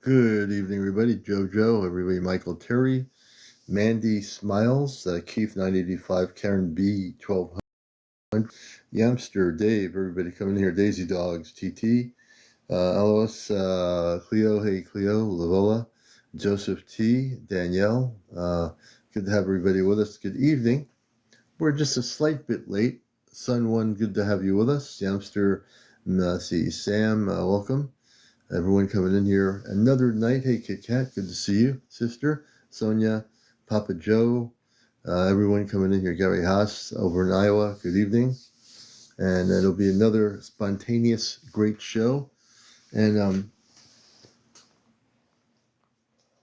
Good evening, everybody. Jojo, everybody, Michael Terry, Mandy Smiles, Keith 985, Karen B 1200, Yamster, Dave, everybody coming here, Daisy Dogs, TT, Alois, Cleo, hey Cleo, Lavola, Joseph T, Danielle. Good to have everybody with us. Good evening. We're just a slight bit late. Sun One, good to have you with us. Yamster, see Sam, welcome. Everyone coming in here another night. Hey, Kit Kat, good to see you. Sister, Sonia, Papa Joe, everyone coming in here. Gary Haas over in Iowa, good evening. And it'll be another spontaneous, great show. And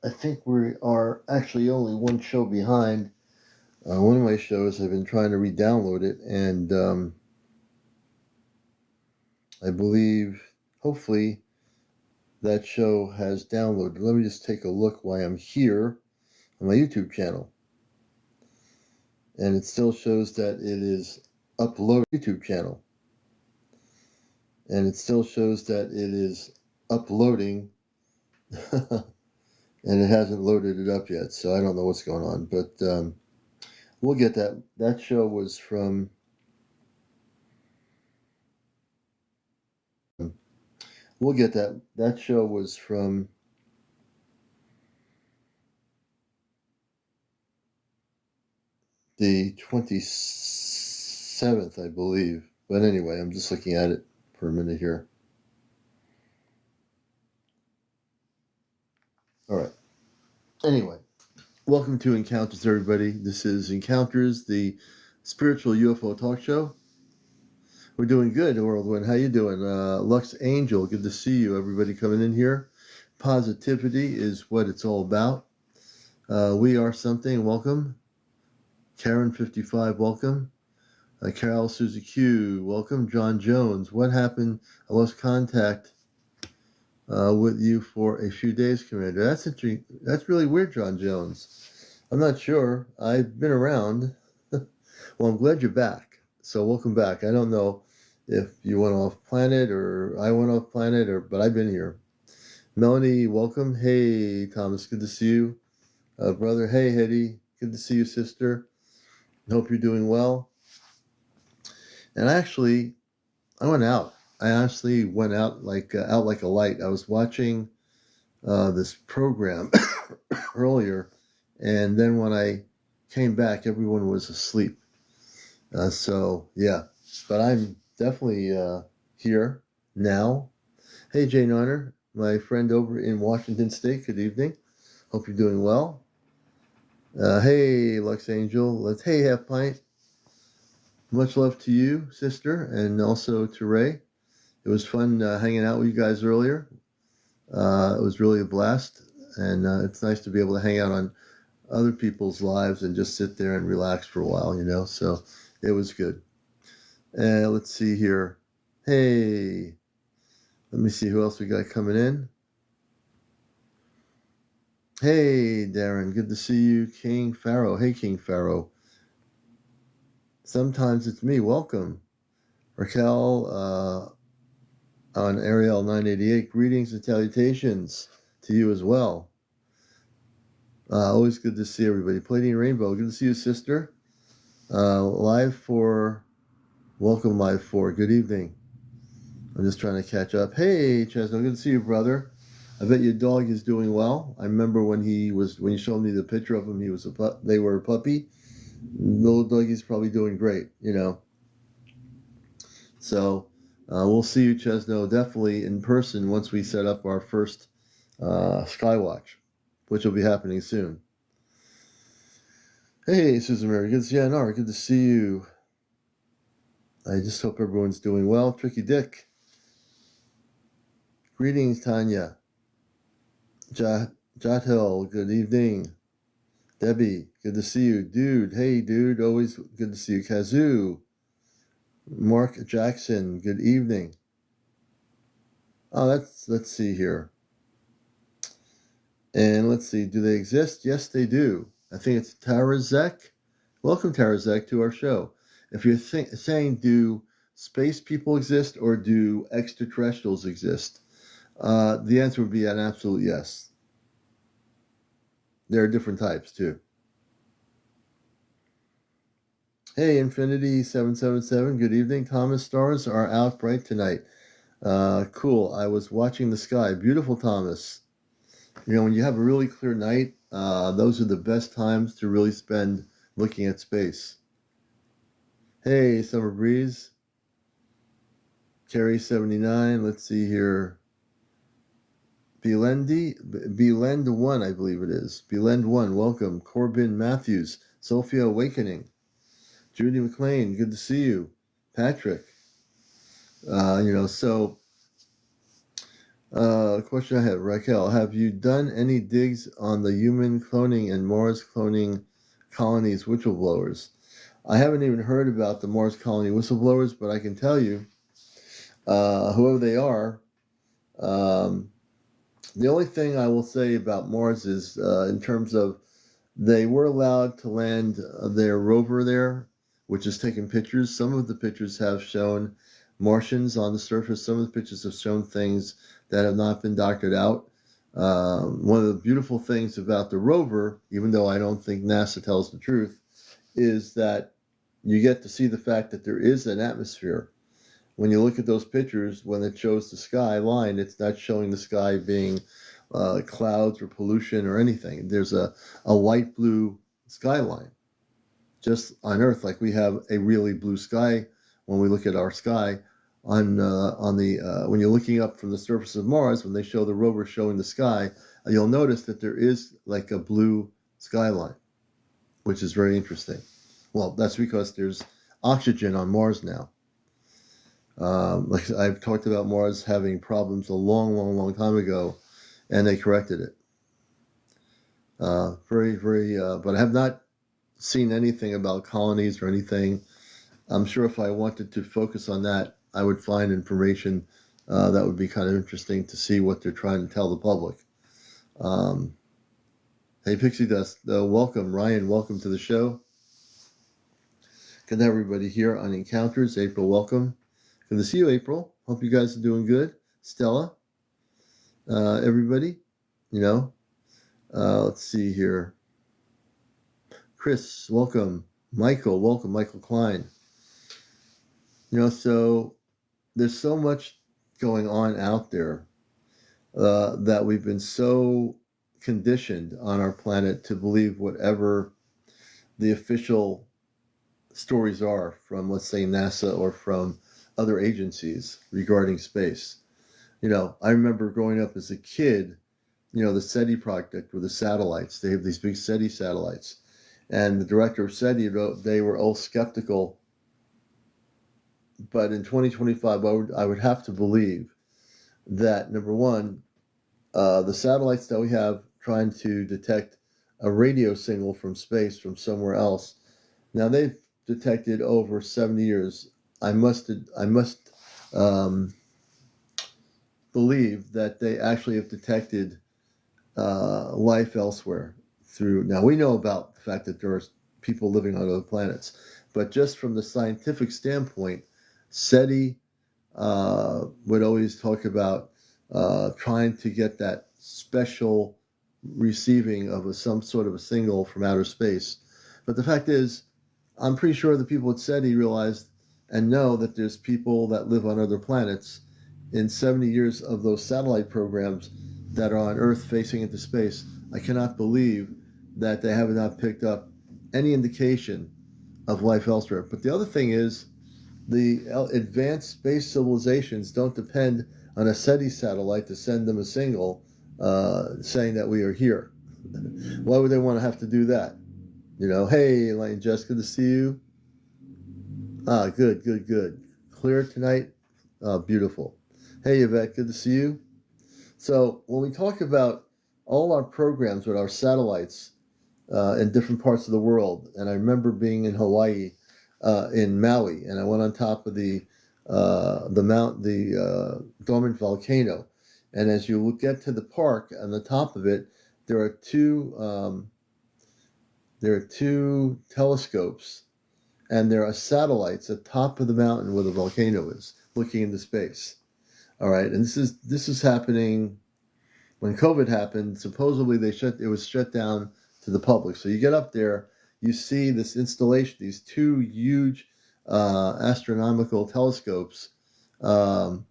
I think we are actually only one show behind. One of my shows, I've been trying to re-download it, and I believe, hopefully, that show has downloaded. Let me just take a look while I'm here on my YouTube channel. And it still shows that it is uploaded YouTube channel. And it still shows that it is uploading. And it hasn't loaded it up yet, so I don't know what's going on. But we'll get that. That show was from... We'll get that. That show was from... the 27th, I believe. But anyway, I'm just looking at it for a minute here. All right. Anyway, welcome to Encounters, everybody. This is Encounters, the spiritual UFO talk show. We're doing good, Whirlwind. How you doing? Lux Angel, good to see you. Everybody coming in here. Positivity is what it's all about. We are something. Welcome. Karen 55, welcome. Carol Suzy Q, welcome. John Jones, what happened? I lost contact with you for a few days, Commander. That's interesting. That's really weird, John Jones. I'm not sure. I've been around. Well, I'm glad you're back. So welcome back. I don't know if you went off planet or I went off planet, but I've been here. Melanie, welcome. Hey, Thomas, good to see you. Brother, hey, Hetty, good to see you, sister. Hope you're doing well. And actually, I went out. I honestly went out like a light. I was watching this program earlier, and then when I came back, everyone was asleep. So yeah, but I'm definitely here now. Hey, Jane Honor, my friend over in Washington State. Good evening. Hope you're doing well. Hey, Lux Angel. Hey, Half Pint. Much love to you, sister, and also to Ray. It was fun hanging out with you guys earlier. It was really a blast, and it's nice to be able to hang out on other people's lives and just sit there and relax for a while, you know, so it was good. Let's see here. Hey, let me see who else we got coming in. Hey, Darren, good to see you. King Pharaoh. Hey, King Pharaoh. Sometimes it's me. Welcome. Raquel on Ariel 988. Greetings and salutations to you as well. Always good to see everybody. Plating Rainbow. Good to see you, sister. Welcome live for. Good evening. I'm just trying to catch up. Hey, Chesno. Good to see you, brother. I bet your dog is doing well. I remember when you showed me the picture of him, they were a puppy. Little doggy's probably doing great, you know. So we'll see you, Chesno, definitely in person once we set up our first Skywatch, which will be happening soon. Hey, Susan Mary, good to see you. Nara, good to see you. I just hope everyone's doing well. Tricky Dick. Greetings, Tanya. Jathil, good evening. Debbie, good to see you. Dude, hey, dude, always good to see you. Kazoo. Mark Jackson, good evening. Oh, let's see here. And let's see, do they exist? Yes, they do. I think it's Tarazek. Welcome, Tarazek, to our show. If you're saying, do space people exist or do extraterrestrials exist? The answer would be an absolute yes. There are different types too. Hey, Infinity777, good evening. Thomas, stars are out bright tonight. Cool. I was watching the sky. Beautiful, Thomas. You know, when you have a really clear night, those are the best times to really spend looking at space. Hey, Summer Breeze. Carrie79. Let's see here. Belend1, I believe it is. Belend1, welcome. Corbin Matthews. Sophia Awakening. Judy McLean, good to see you. Patrick. Question I have, Raquel, have you done any digs on the human cloning and Mars cloning colonies whistleblowers? I haven't even heard about the Mars colony whistleblowers, but I can tell you, whoever they are, the only thing I will say about Mars is in terms of they were allowed to land their rover there, which is taking pictures. Some of the pictures have shown Martians on the surface. Some of the pictures have shown things that have not been doctored out. One of the beautiful things about the rover, even though I don't think NASA tells the truth, is that you get to see the fact that there is an atmosphere. When you look at those pictures, when it shows the sky line, it's not showing the sky being clouds or pollution or anything. There's a light blue skyline. Just on Earth, like we have a really blue sky when we look at our sky. When you're looking up from the surface of Mars, when they show the rover showing the sky, you'll notice that there is like a blue skyline, which is very interesting. Well, that's because there's oxygen on Mars now. Like I've talked about Mars having problems a long time ago, and they corrected it. But I have not seen anything about colonies or anything. I'm sure if I wanted to focus on that, I would find information that would be kind of interesting to see what they're trying to tell the public. Hey, Pixie Dust, welcome. Ryan, welcome to the show. Good to have everybody here on Encounters. April, welcome. Good to see you, April. Hope you guys are doing good. Stella, everybody, let's see here. Chris, welcome. Michael, welcome. Michael Klein. So there's so much going on out there that we've been so conditioned on our planet to believe whatever the official stories are from, let's say, NASA or from other agencies regarding space. I remember growing up as a kid, the SETI project with the satellites. They have these big SETI satellites. And the director of SETI wrote they were all skeptical. But in 2025, I would have to believe that, number one, the satellites that we have trying to detect a radio signal from space from somewhere else, now they've detected over 70 years. I must believe that they actually have detected life elsewhere. Now we know about the fact that there are people living on other planets, but just from the scientific standpoint, SETI would always talk about trying to get that special receiving of some sort of a signal from outer space. But the fact is, I'm pretty sure the people at SETI realized and know that there's people that live on other planets. In 70 years of those satellite programs that are on Earth facing into space, I cannot believe that they have not picked up any indication of life elsewhere. But the other thing is, the advanced space civilizations don't depend on a SETI satellite to send them a signal saying that we are here. Why would they want to have to do that? Hey, Elaine, Jess, good to see you. Good. Clear tonight? Beautiful. Hey, Yvette, good to see you. So when we talk about all our programs with our satellites in different parts of the world, and I remember being in Hawaii, in Maui, and I went on top of the dormant volcano, and as you get to the park, on the top of it, there are two telescopes, and there are satellites at the top of the mountain where the volcano is, looking into space. All right, and this is happening when COVID happened. Supposedly it was shut down to the public. So you get up there, you see this installation, these two huge astronomical telescopes, um,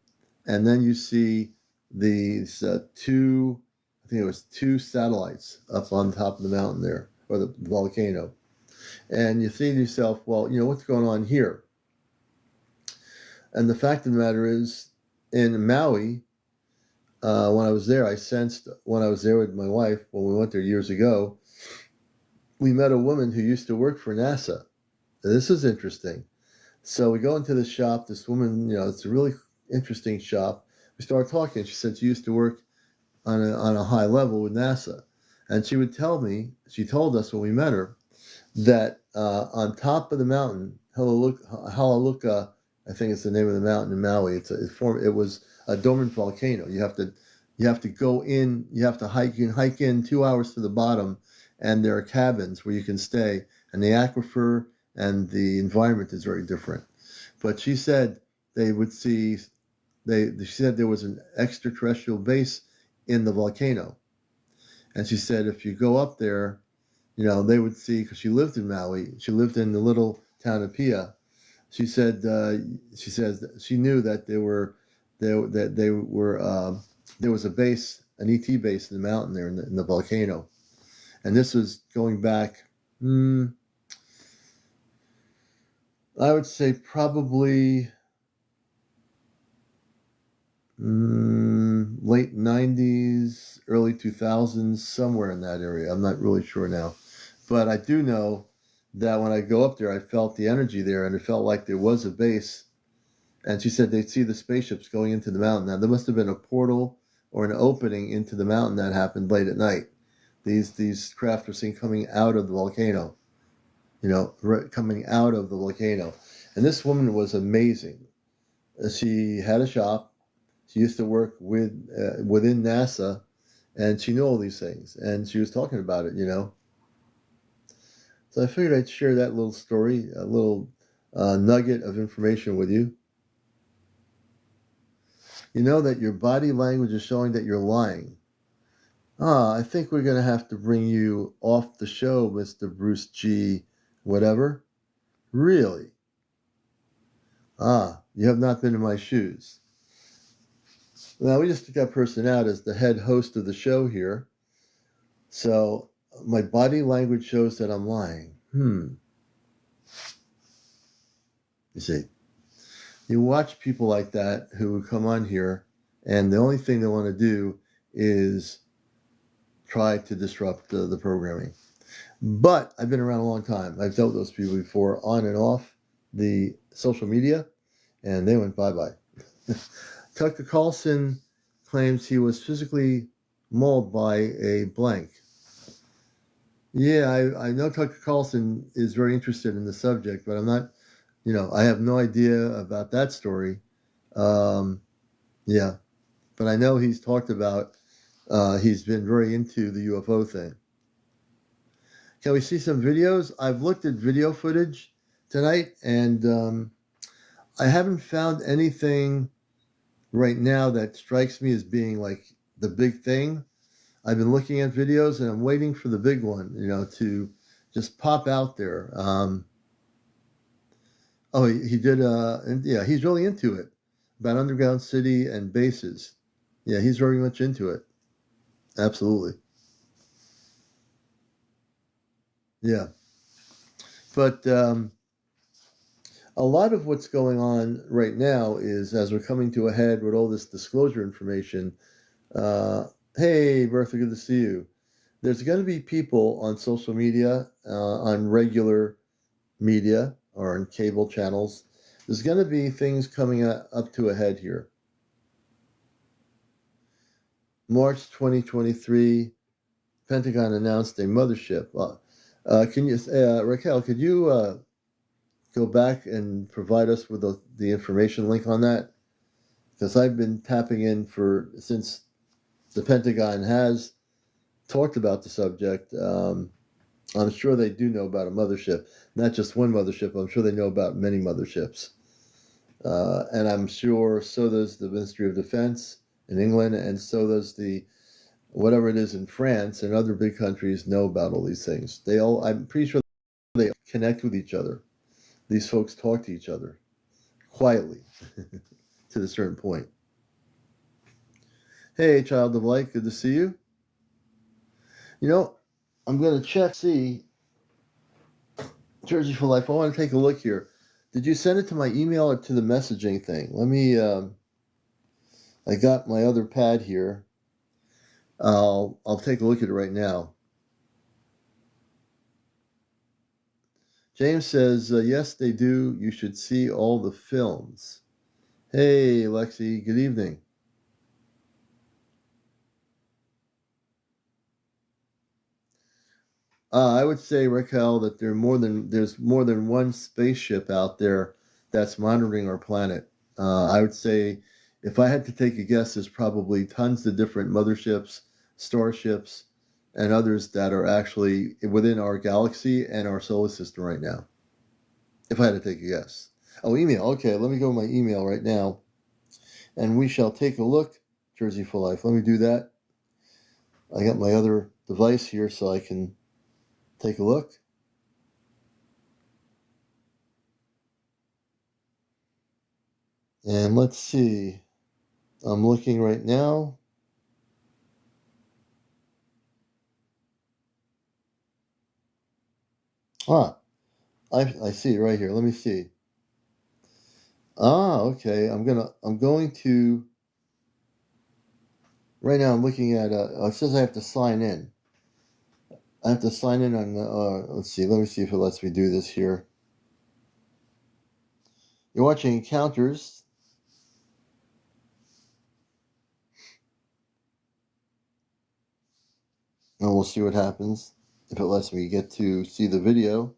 and then you see these two, I think it was two satellites up on top of the mountain there, or the volcano. And you think to yourself, well, what's going on here? And the fact of the matter is, in Maui, when I was there, I sensed when I was there with my wife, when we went there years ago, we met a woman who used to work for NASA. This is interesting. So we go into the shop. This woman, it's a really interesting shop. We started talking. She said she used to work on a high level with NASA. And she would tell me, she told us when we met her, that on top of the mountain, Halaluka, I think it's the name of the mountain in Maui. It was a dormant volcano. You have to go in. You have to hike. You can hike in 2 hours to the bottom, and there are cabins where you can stay. And the aquifer and the environment is very different. But she said they would see. She said there was an extraterrestrial base in the volcano, and she said if you go up there, they would see, because she lived in Maui. She lived in the little town of Pia. She said she says she knew that there was a base, an ET base in the mountain there in the volcano, and this was going back. I would say probably late 90s, early 2000s, somewhere in that area. I'm not really sure now. But I do know that when I go up there, I felt the energy there, and it felt like there was a base. And she said they'd see the spaceships going into the mountain. Now, there must have been a portal or an opening into the mountain that happened late at night. These craft were seen coming out of the volcano, coming out of the volcano. And this woman was amazing. She had a shop. She used to work within NASA, and she knew all these things. And she was talking about it, So I figured I'd share that little story, a little nugget of information with you. You know that your body language is showing that you're lying. I think we're going to have to bring you off the show, Mr. Bruce G. Whatever. Really? You have not been in my shoes. Now, we just took that person out as the head host of the show here. So my body language shows that I'm lying. You see, you watch people like that who come on here, and the only thing they want to do is try to disrupt the programming. But I've been around a long time. I've dealt with those people before, on and off the social media, and they went bye-bye. Tucker Carlson claims he was physically mauled by a blank. Yeah, I know Tucker Carlson is very interested in the subject, but I'm not, I have no idea about that story. Yeah, but I know he's talked about, he's been very into the UFO thing. Can we see some videos? I've looked at video footage tonight, and I haven't found anything right now that strikes me as being like the big thing. I've been looking at videos, and I'm waiting for the big one, to just pop out there. He did, yeah, he's really into it, about underground city and bases. Yeah, he's very much into it. Absolutely. Yeah. But a lot of what's going on right now is, as we're coming to a head with all this disclosure information, hey, Bertha, good to see you. There's going to be people on social media, on regular media, or on cable channels. There's going to be things coming up to a head here. March 2023, Pentagon announced a mothership. Can you, Raquel, could you go back and provide us with the information link on that? Because I've been tapping in since the Pentagon has talked about the subject. I'm sure they do know about a mothership, not just one mothership. I'm sure they know about many motherships. And I'm sure so does the Ministry of Defense in England, and so does the whatever it is in France and other big countries know about all these things. I'm pretty sure they connect with each other. These folks talk to each other quietly to a certain point. Hey, child of light, good to see you. You know, I'm going to check, see, Jersey for Life. I want to take a look here. Did you send it to my email or to the messaging thing? Let me, I got my other pad here. I'll take a look at it right now. James says, yes, they do. You should see all the films. Hey, Lexi, good evening. I would say, Raquel, that there's more than one spaceship out there that's monitoring our planet. I would say, if I had to take a guess, there's probably tons of different motherships, starships, and others that are actually within our galaxy and our solar system right now. If I had to take a guess. Oh, email. Okay, let me go to my email right now, and we shall take a look. Jersey for Life. Let me do that. I got my other device here so I can take a look. And let's see. I'm looking right now. I see it right here. Let me see. Okay. I'm going to right now. I'm looking at. It says I have to sign in. I have to sign in on. Let's see. Let me see if it lets me do this here. You're watching Encounters. And we'll see what happens if it lets me get to see the video.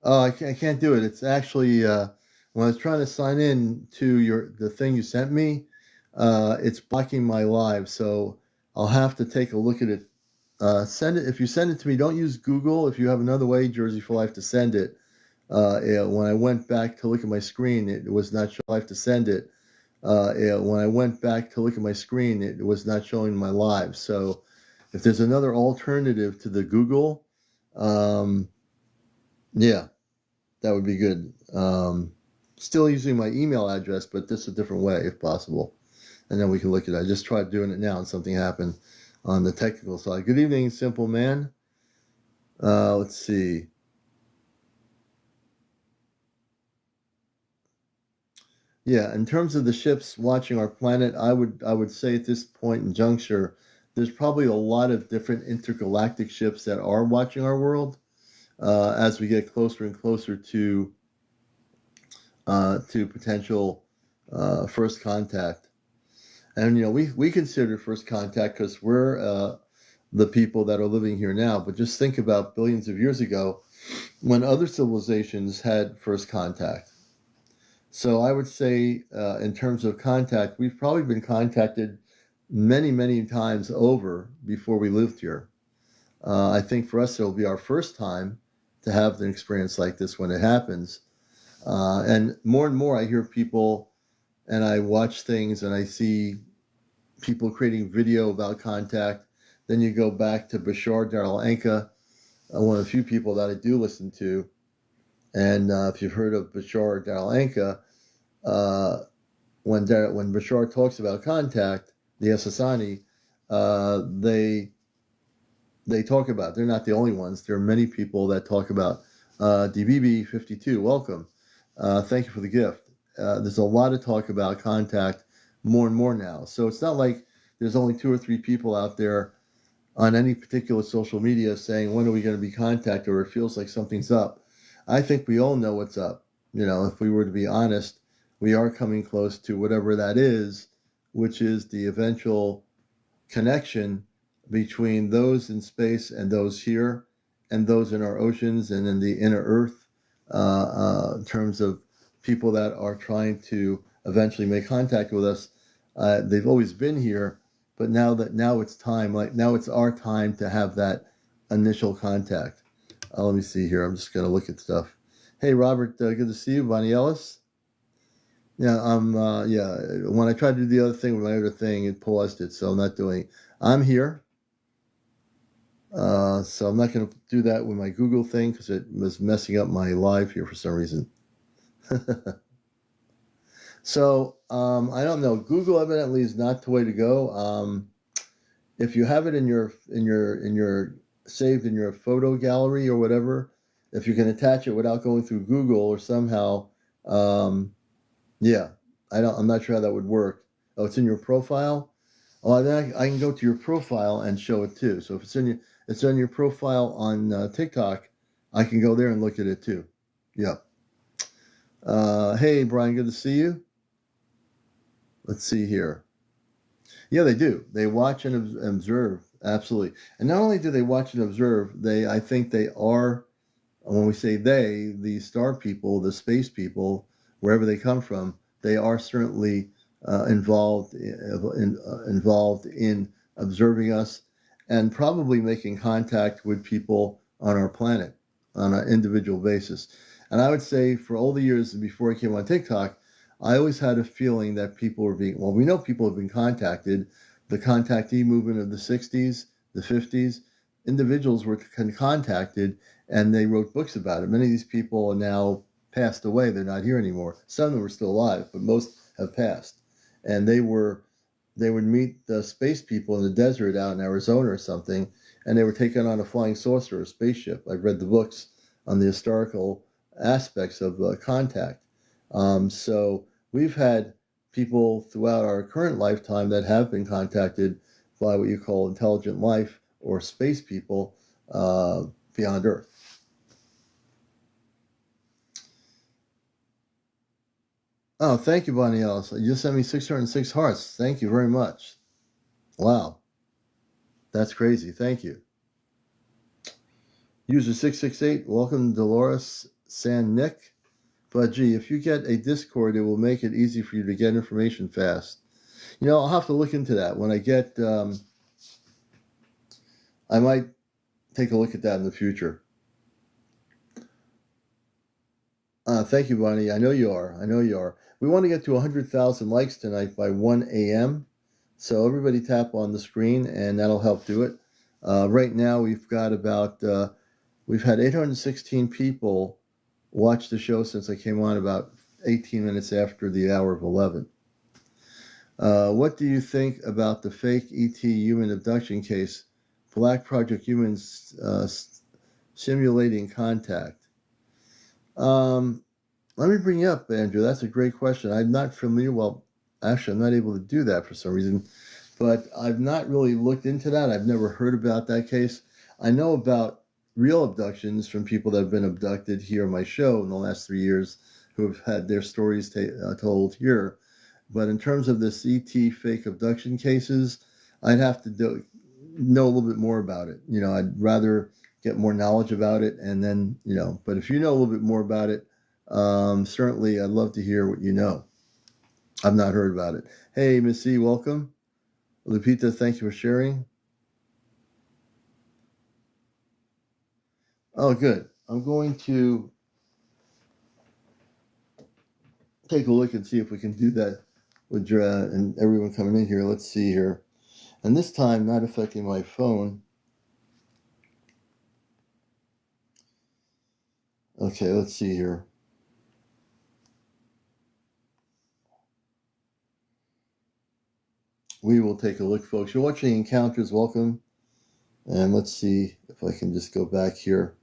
Oh, I can't do it. It's actually when I was trying to sign in to the thing you sent me, it's blocking my live. So I'll have to take a look at it. Send it if you send it to me. Don't use Google. If you have another way, Jersey for Life, to send it. Yeah, when I went back to look at my screen, it was not showing live to send it. Yeah, when I went back to look at my screen, it was not showing my live. So if there's another alternative to the Google, um, yeah, that would be good. Still using my email address, but this a different way if possible. And then we can look at it. I just tried doing it now and something happened on the technical side. Good evening, simple man. Let's see. Yeah, in terms of the ships watching our planet, I would say at this point in juncture, there's probably a lot of different intergalactic ships that are watching our world as we get closer and closer to potential first contact. And we consider first contact because we're the people that are living here now. But just think about billions of years ago when other civilizations had first contact. So I would say, in terms of contact, we've probably been contacted many, many times over before we lived here. I think for us, it'll be our first time to have an experience like this when it happens. And more I hear people, and I watch things and I see people creating video about contact. Then you go back to CmdrAleon, one of the few people that I do listen to. And if you've heard of CmdrAleon, when Bashar talks about contact, the Essassani, they talk about, they're not the only ones. There are many people that talk about DBB52. Welcome. Thank you for the gift. There's a lot of talk about contact more and more now. So it's not like there's only 2 or 3 people out there on any particular social media saying, when are we going to be contacted, or it feels like something's up. I think we all know what's up. If we were to be honest, we are coming close to whatever that is, which is the eventual connection between those in space and those here, and those in our oceans and in the inner earth, in terms of people that are trying to eventually make contact with us. They've always been here, but now it's time. Now it's our time to have that initial contact. Let me see here. I'm just going to look at stuff. Hey, Robert, good to see you. Bonnie Ellis. Yeah, when I tried to do the other thing with my other thing, it paused it, so I'm not doing it. I'm here. So I'm not going to do that with my Google thing because it was messing up my live here for some reason. So I don't know. Google evidently is not the way to go. If you have it in your saved in your photo gallery or whatever, if you can attach it without going through Google or somehow, I'm not sure how that would work. Oh, it's in your profile. Oh, then I can go to your profile and show it too. So if it's on your profile on TikTok, I can go there and look at it too. Yeah. Hey, Brian, good to see you. Let's see here. Yeah, they do. They watch and observe. Absolutely. And not only do they watch and observe, I think they are, when we say they, the star people, the space people, wherever they come from, they are certainly involved in observing us and probably making contact with people on our planet on an individual basis. And I would say for all the years before I came on TikTok, I always had a feeling that people were we know people have been contacted. The contactee movement of the 60s, the 50s, individuals were contacted and they wrote books about it. Many of these people are now passed away. They're not here anymore. Some of them are still alive, but most have passed. And they would meet the space people in the desert out in Arizona or something, and they were taken on a flying saucer or a spaceship. I've read the books on the historical aspects of contact. So we've had people throughout our current lifetime that have been contacted by what you call intelligent life or space people beyond Earth. Oh, thank you, Bonnie Ellis. You just sent me 606 hearts. Thank you very much. Wow. That's crazy. Thank you. User 668, welcome Dolores San Nick. But gee, if you get a Discord, it will make it easy for you to get information fast. I'll have to look into that. When I get, I might take a look at that in the future. Thank you, Bonnie. I know you are. We want to get to 100,000 likes tonight by 1 a.m. So everybody tap on the screen, and that'll help do it. Right now, we've got we've had 816 people watch the show since I came on about 18 minutes after the hour of 11. What do you think about the fake ET human abduction case? Black Project humans simulating contact. Let me bring you up, Andrew. That's a great question. I'm not familiar. Well, actually, I'm not able to do that for some reason, but I've not really looked into that. I've never heard about that case. I know about real abductions from people that have been abducted here on my show in the last 3 years who have had their stories told here. But in terms of this ET fake abduction cases, I'd have to know a little bit more about it. I'd rather get more knowledge about it and then, but if you know a little bit more about it, certainly I'd love to hear what you know. I've not heard about it. Hey, Miss C, welcome. Lupita, thank you for sharing. Oh, good. I'm going to take a look and see if we can do that with and everyone coming in here. Let's see here. And this time, not affecting my phone. Okay, let's see here. We will take a look, folks. You're watching Encounters. Welcome. And let's see if I can just go back here.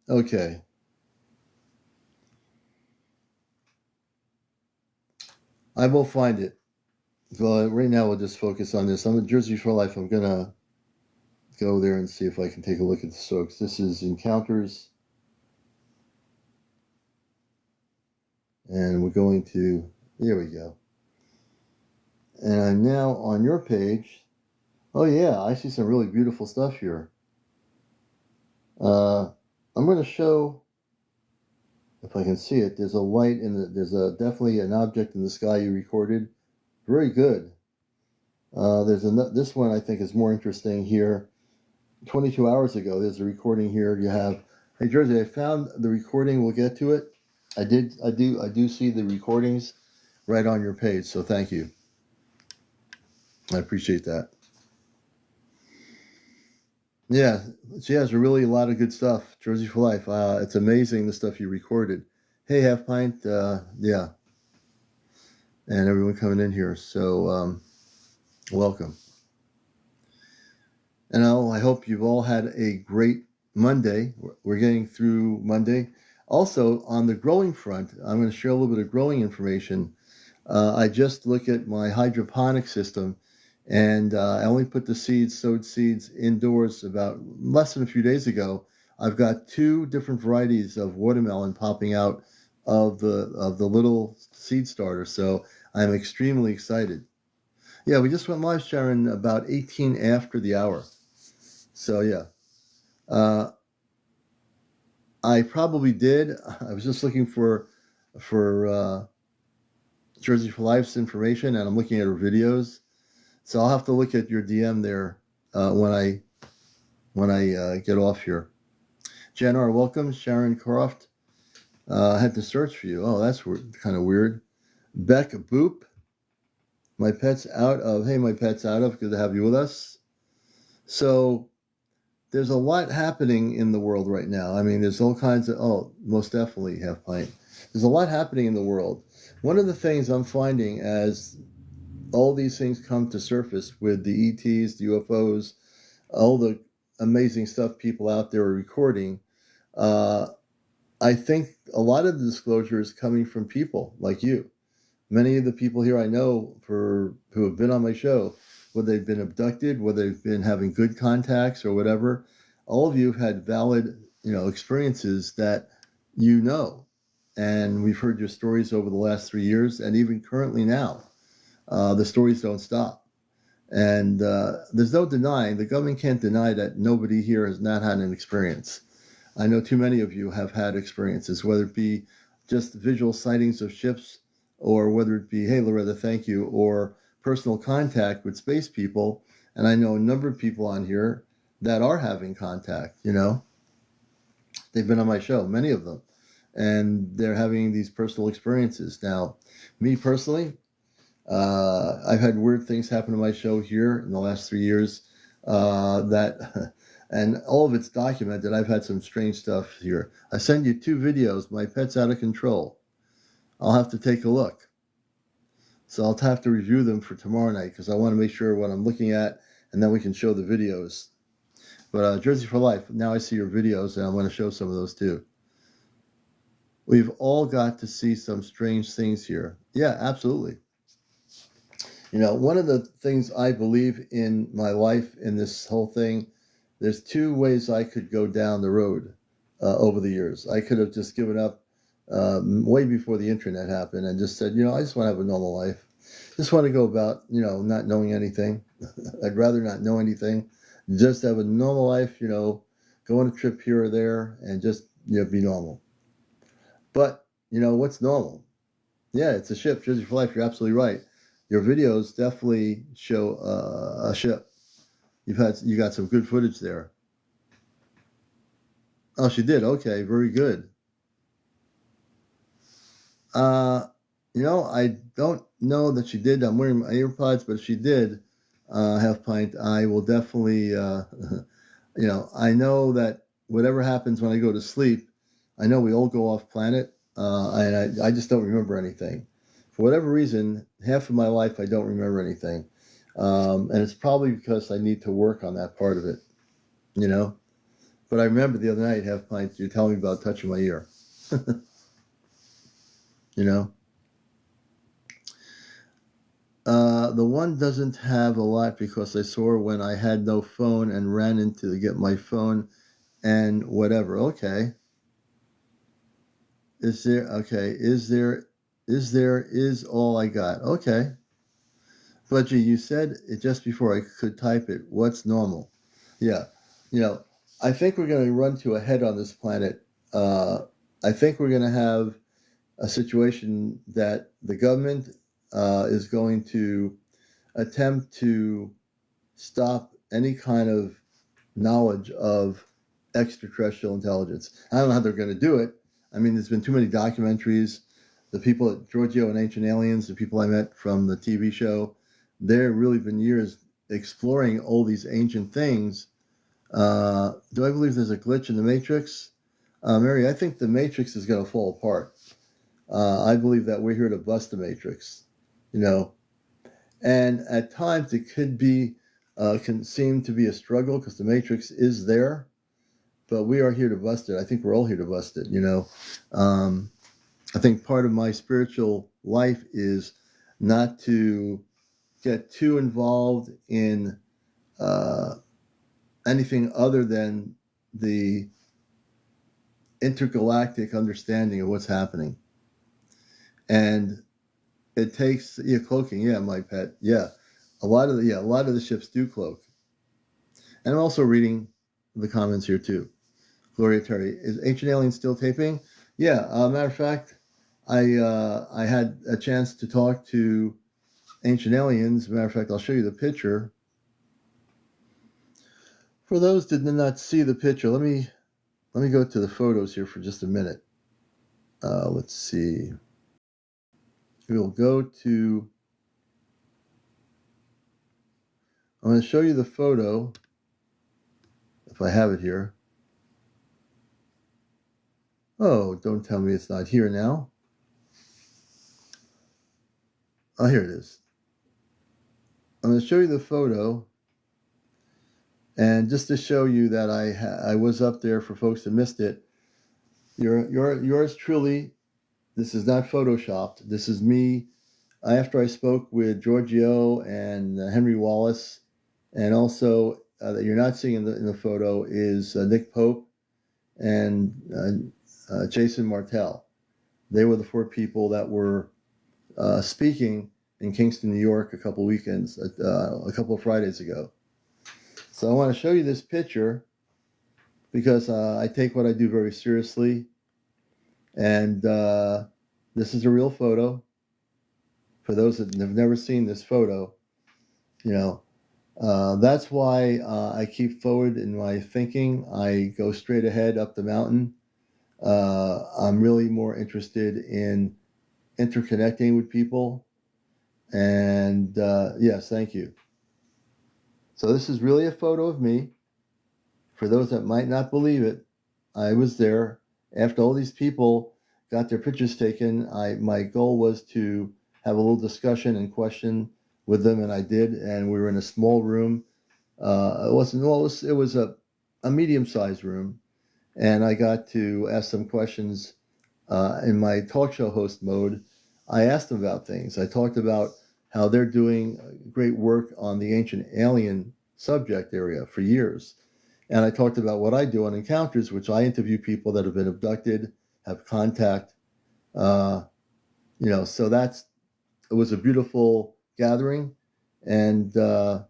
Okay. I will find it. Well, right now we'll just focus on this. I'm at Jersey for Life. I'm going to go there and see if I can take a look at the soaks. This is Encounters. And we're going to, there we go. And I'm now on your page. Oh yeah, I see some really beautiful stuff here. I'm going to show, if I can see it, there's a light there's definitely an object in the sky you recorded. Very good. This one I think is more interesting here. 22 hours ago, there's a recording here. You have, hey Jersey, I found the recording. We'll get to it. I do see the recordings right on your page. So thank you. I appreciate that. Yeah, she has really a lot of good stuff. Jersey for Life. It's amazing the stuff you recorded. Hey, Half Pint. Yeah, and everyone coming in here. So welcome. And I hope you've all had a great Monday. We're getting through Monday. Also, on the growing front, I'm going to share a little bit of growing information. I just look at my hydroponic system, and I only put the sowed seeds indoors about less than a few days ago. I've got 2 different varieties of watermelon popping out of the little seed starter, so I'm extremely excited. Yeah, we just went live, Sharon, about 18 after the hour. So yeah, I probably did. I was just looking for Jersey for Life's information, and I'm looking at her videos. So I'll have to look at your DM there when I get off here. Jen R, welcome. Sharon Croft, I had to search for you. Oh, that's kind of weird. Beck Boop, my pet's out of. Hey, my pet's out of. Good to have you with us. So there's a lot happening in the world right now. I mean, there's all kinds of. Oh, most definitely, Half Pint. There's a lot happening in the world. One of the things I'm finding as all these things come to surface with the ETs, the UFOs, all the amazing stuff people out there are recording, I think a lot of the disclosure is coming from people like you. Many of the people here I know who have been on my show, whether they've been abducted, whether they've been having good contacts or whatever, all of you have had valid, experiences that you know. And we've heard your stories over the last 3 years, and even currently now. The stories don't stop. And there's no denying, the government can't deny that nobody here has not had an experience. I know too many of you have had experiences, whether it be just visual sightings of ships, or whether it be, hey, Loretta, thank you, or personal contact with space people. And I know a number of people on here that are having contact, They've been on my show, many of them. And they're having these personal experiences. Now, me personally, I've had weird things happen to my show here in the last 3 years and all of it's documented. I've had some strange stuff here. I send you 2 videos. My pet's out of control. I'll have to take a look. So I'll have to review them for tomorrow night because I want to make sure what I'm looking at, and then we can show the videos. But Jersey for Life, now I see your videos, and I'm going to show some of those too. We've all got to see some strange things here. Yeah, absolutely. One of the things I believe in my life in this whole thing, there's two ways I could go down the road over the years. I could have just given up way before the internet happened and just said, I just want to have a normal life. Just want to go about, not knowing anything. I'd rather not know anything. Just have a normal life, go on a trip here or there and just, be normal. But, what's normal? Yeah, it's a ship. Jersey for life. You're absolutely right. Your videos definitely show a ship. You got some good footage there. Oh, she did. Okay, very good. I don't know that she did. I'm wearing my earpods, but if she did, Half Pint, I will definitely, I know that whatever happens when I go to sleep, I know we all go off planet, and I just don't remember anything. For whatever reason, half of my life I don't remember anything. And it's probably because I need to work on that part of it, But I remember the other night, Half Pint, you telling me about touching my ear, you know. The one doesn't have a lot because I saw her when I had no phone and ran into to get my phone and whatever. Okay. Is all I got. Okay. But gee, you said it just before I could type it. What's normal? Yeah. I think we're going to run to a head on this planet. I think we're going to have a situation that the government is going to attempt to stop any kind of knowledge of extraterrestrial intelligence. I don't know how they're going to do it. I mean, there's been too many documentaries. The people at Giorgio and Ancient Aliens, the people I met from the TV show, they've really been years exploring all these ancient things. Do I believe there's a glitch in the Matrix? Mary, I think the Matrix is going to fall apart. I believe that we're here to bust the Matrix, And at times it can seem to be a struggle because the Matrix is there, but we are here to bust it. I think we're all here to bust it, I think part of my spiritual life is not to get too involved in anything other than the intergalactic understanding of what's happening. And it takes cloaking. Yeah, my pet. Yeah, a lot of the ships do cloak. And I'm also reading the comments here too. Gloria Terry, is Ancient Alien still taping? Yeah. Matter of fact, I had a chance to talk to Ancient Aliens. Matter of fact, I'll show you the picture. For those that did not see the picture, let me go to the photos here for just a minute. Let's see. We'll go to. I'm going to show you the photo if I have it here. Oh, don't tell me it's not here now. Oh, here it is. I'm going to show you the photo, and just to show you that I was up there for folks that missed it. Yours truly. This is not photoshopped. This is me after I spoke with Giorgio and Henry Wallace, and also that you're not seeing in the photo is Nick Pope and Jason Martell. They were the four people that were speaking in Kingston, New York, a couple of Fridays ago. So I want to show you this picture because I take what I do very seriously, and this is a real photo. For those that have never seen this photo, that's why I keep forward in my thinking. I go straight ahead up the mountain. I'm really more interested in interconnecting with people. And yes, thank you. So this is really a photo of me. For those that might not believe it, I was there. After all these people got their pictures taken, my goal was to have a little discussion and question with them, and I did. And we were in a small room. It was a medium-sized room, and I got to ask some questions in my talk show host mode. I asked them about things. I talked about how they're doing great work on the ancient alien subject area for years. And I talked about what I do on Encounters, which I interview people that have been abducted, have contact. Uh, so it was a beautiful gathering. And, so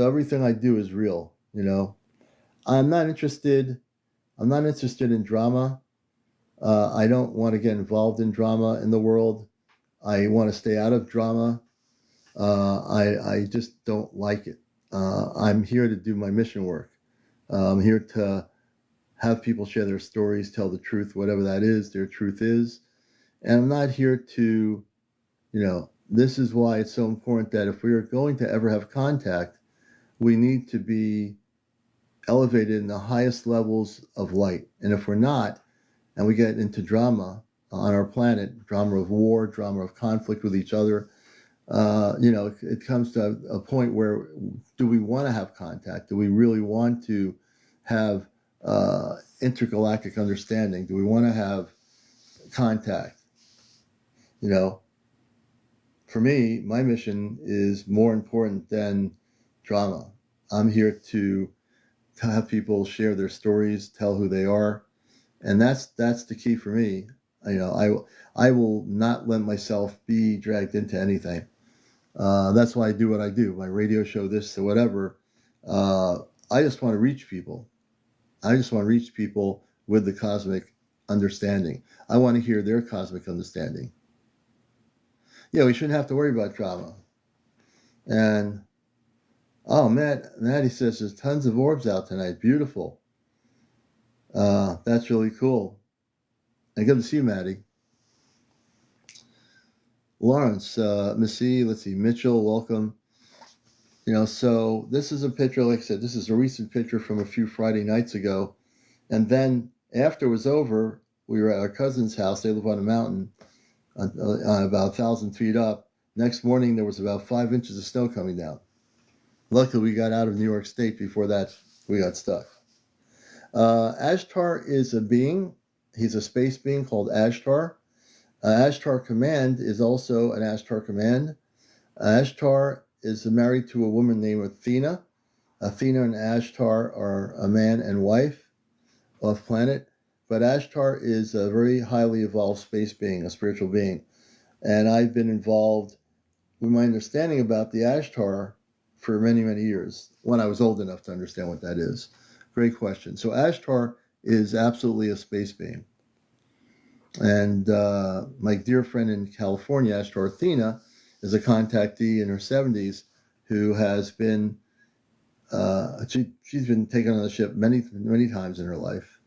everything I do is real. I'm not interested. I'm not interested in drama. I don't want to get involved in drama in the world. I want to stay out of drama. I just don't like it. I'm here to do my mission work. I'm here to have people share their stories, tell the truth, whatever that is, their truth is. And I'm not here to, this is why it's so important that if we are going to ever have contact, we need to be elevated in the highest levels of light. And if we're not, and we get into drama on our planet, drama of war, drama of conflict with each other, it comes to a point where do we want to have contact? Do we really want to have intergalactic understanding? Do we want to have contact? For me, my mission is more important than drama. I'm here to have people share their stories, tell who they are, and that's the key for me. I will not let myself be dragged into anything. That's why I do what I do. My radio show, this or whatever. I just want to reach people. I just want to reach people with the cosmic understanding. I want to hear their cosmic understanding. Yeah, we shouldn't have to worry about drama. And Maddie says there's tons of orbs out tonight. Beautiful. That's really cool. And good to see you, Maddie. Lawrence, Missy, let's see, Mitchell, welcome. So this is a picture, like I said, this is a recent picture from a few Friday nights ago. And then after it was over, we were at our cousin's house. They live on a mountain about 1,000 feet up. Next morning, there was about 5 inches of snow coming down. Luckily, we got out of New York State before that. We got stuck. Ashtar is a being. He's a space being called Ashtar. Ashtar Command is also an Ashtar Command. Ashtar is married to a woman named Athena. Athena and Ashtar are a man and wife off planet. But Ashtar is a very highly evolved space being, a spiritual being. And I've been involved with my understanding about the Ashtar for many, many years, when I was old enough to understand what that is. Great question. So Ashtar is absolutely a space being. And my dear friend in California, Ashtar Athena, is a contactee in her 70s who has been, she's been taken on the ship many, many times in her life.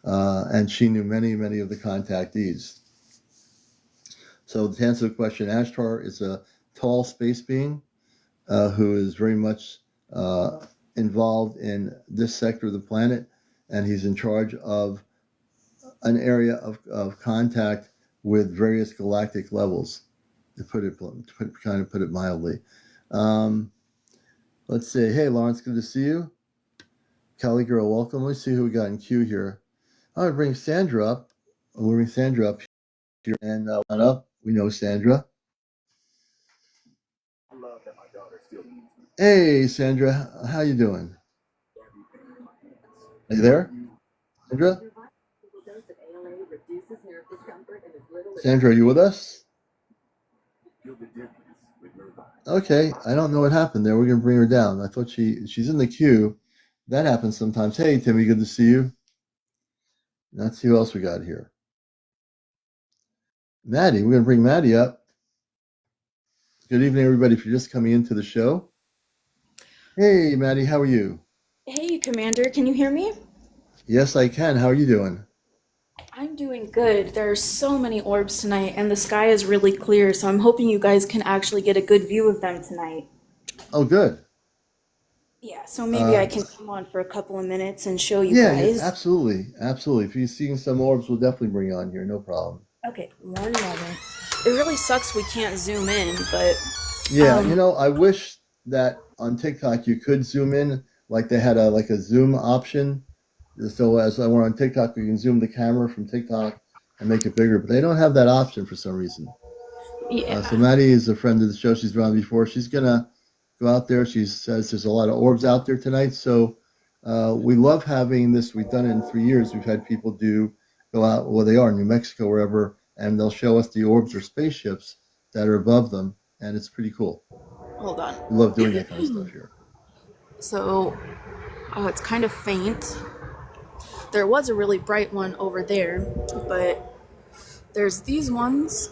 And she knew many, many of the contactees. So to answer the question, Ashtar is a tall space being who is very much involved in this sector of the planet, and he's in charge of an area of contact with various galactic levels, to put it mildly. Let's see. Hey, Lawrence, good to see you. Kelly girl, welcome. Let's see who we got in queue here. I'm gonna bring Sandra up. We'll bring Sandra up here and one up. We know Sandra. Hey, Sandra, how you doing? Are you there, Sandra? Sandra, are you with us? Okay, I don't know what happened there. We're gonna bring her down. I thought she's in the queue. That happens sometimes. Hey, Timmy, good to see you. Let's see who else we got here. Maddie, we're gonna bring Maddie up. Good evening, everybody. If you're just coming into the show. Hey, Maddie, how are you? Hey, Commander, can you hear me? Yes, I can. How are you doing? I'm doing good. There are so many orbs tonight, and the sky is really clear, so I'm hoping you guys can actually get a good view of them tonight. Oh, good. Yeah, so maybe Uh, I can come on for a couple of minutes and show you yeah, guys. absolutely, absolutely. If you're seeing some orbs, we'll definitely bring you on here. No problem. Okay, one moment. It really sucks we can't zoom in, but Yeah, um, I wish that on TikTok you could zoom in, like they had a zoom option. So as I went on TikTok, you can zoom the camera from TikTok and make it bigger, but they don't have that option for some reason. So Yeah. Maddie is a friend of the show. She's been on before. She's gonna go out there. She says there's a lot of orbs out there tonight. So we love having this. We've done it in 3 years. We've had people go out where they are, New Mexico, wherever, and they'll show us the orbs or spaceships that are above them, and it's pretty cool. Hold on. We love doing that kind of stuff here. So, oh, it's kind of faint. There was a really bright one over there, but there's these ones.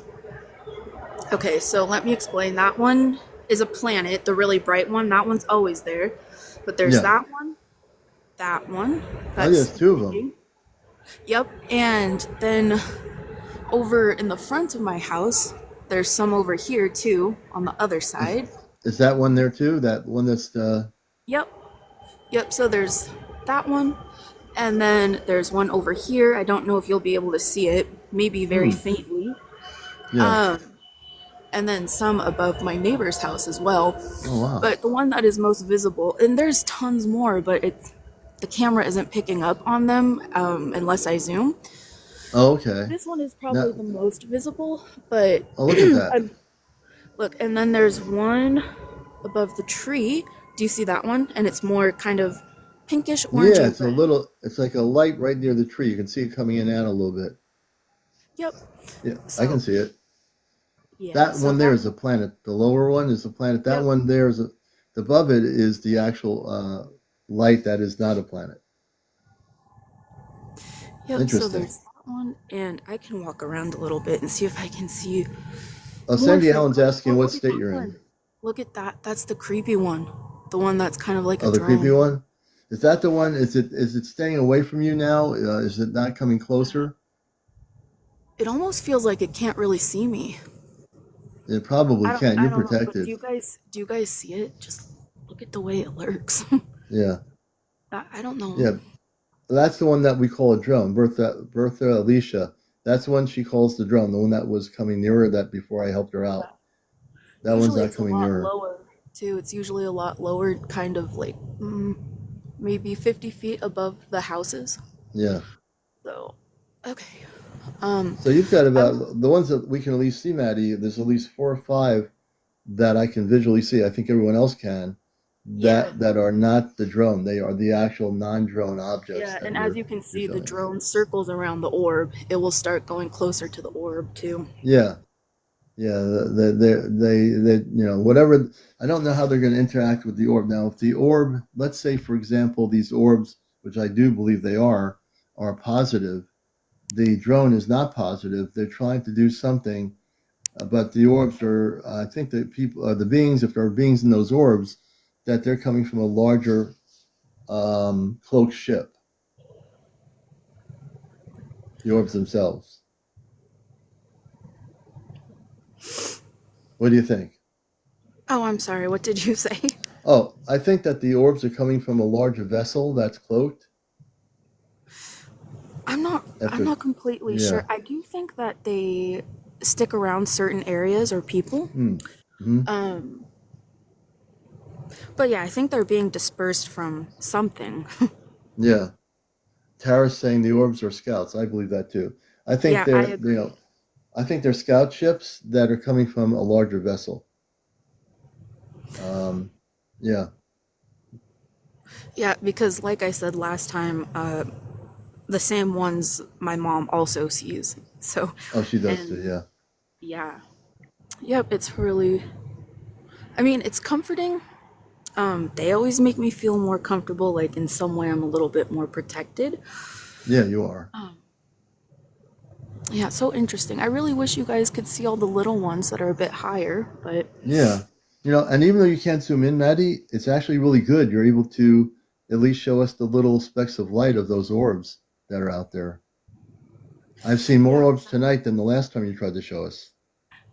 Okay, so let me explain. That one is a planet, the really bright one. That one's always there. But there's Yeah. that one. Oh, yeah, That's there's two of them. blinking. Yep. And then over in the front of my house, there's some over here too, on the other Is, side. is that one there too? That one that's Yep. Yep. So there's that one. And then there's one over here. I don't know if you'll be able to see it, maybe very hmm, faintly. yeah. Um, and then some above my neighbor's house as well. Oh wow. But the one that is most visible, and there's tons more, but the camera isn't picking up on them unless I zoom. Oh, okay. This one is Now, probably the most visible, but oh, look at that. look, and then there's one above the tree. Do you see that one? And it's more kind of pinkish, Yeah, orangey red. it's like a light right near the tree. You can see it coming in and out a little bit. Yep. Yeah, I can So, see it. yeah, That so one there that, is a planet. The lower one is a planet. That yep, one there above it is the actual light that is not a planet. yep. So Interesting. there's that one, and I can walk around a little bit and see if I can see Oh, more Sandy things. Allen's asking what Look at state that you're in. one. Look at that. That's the creepy one. The one that's kind of like a Oh, the creepy drone. one? Is that the one? Is it staying away from you now? Is it not coming closer? It almost feels like it can't really see me. It probably can't. I You're don't know, but protected. do you guys see it? Just look at the way it lurks. Yeah. I don't know. Yeah. That's the one that we call a drone. Bertha Alicia. That's the one she calls the drone. The one that was coming nearer that before I helped her out. That one's Usually not it's a coming lot nearer. lower too. It's usually a lot lower, kind of like maybe 50 feet above the houses. Yeah. So, okay. Um, So you've got I'm about the ones that we can at least see, Maddie. There's at least 4 or 5 that I can visually see. I think everyone else can. yeah. That are not the drone. They are the actual non-drone objects Yeah, that and as you can you're see, the showing us. drone circles around the orb. It will start going closer to the orb too. Yeah. Yeah, whatever. I don't know how they're going to interact with the orb. Now, if the orb, let's say, for example, these orbs, which I do believe they are positive, the drone is not positive. They're trying to do something, but the orbs are, I think the people, the beings, if there are beings in those orbs, that they're coming from a larger cloaked ship, the orbs themselves. What do you think? Oh, I'm sorry. What did you say? Oh, I think that the orbs are coming from a larger vessel that's cloaked. I'm After, not completely yeah. sure. I do think that they stick around certain areas or people. Hmm. Hmm. Um, but yeah, I think they're being dispersed from something. Yeah. Tara's saying the orbs are scouts. I believe that too. I think Yeah, I they're, agree. I think they're scout ships that are coming from a larger vessel. Um, yeah. Yeah, because like I said last time, the same ones my mom also sees. So, Oh, she does too. and Yeah. yeah, yep, it's really, I mean, it's comforting. They always make me feel more comfortable, like in some way I'm a little bit more protected. Yeah, you are. Um, yeah, so interesting. I really wish you guys could see all the little ones that are a bit higher, but Yeah. And even though you can't zoom in, Maddie, it's actually really good. You're able to at least show us the little specks of light of those orbs that are out there. I've seen more yeah. orbs tonight than the last time you tried to show us.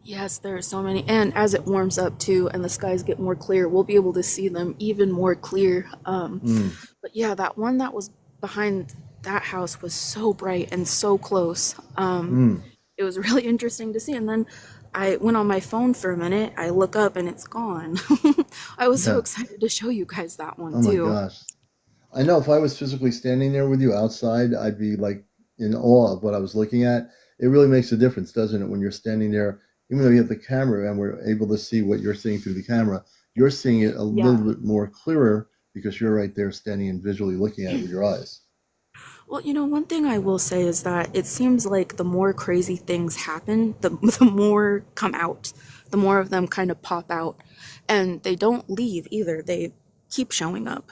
Yes, there are so many. And as it warms up too and the skies get more clear, we'll be able to see them even more clear. Mm. But yeah, that one that was behind that house was so bright and so close. Mm. It was really interesting to see. And then I went on my phone for a minute. I look up and it's gone. I was so Yeah. excited to show you guys that one Oh my too. gosh. I know if I was physically standing there with you outside, I'd be like in awe of what I was looking at. It really makes a difference, doesn't it, when you're standing there even though you have the camera and we're able to see what you're seeing through the camera, you're seeing it a little Yeah. bit more clearer because you're right there standing and visually looking at it with your eyes. Well, one thing I will say is that it seems like the more crazy things happen, the more come out, the more of them kind of pop out. And they don't leave either. They keep showing up.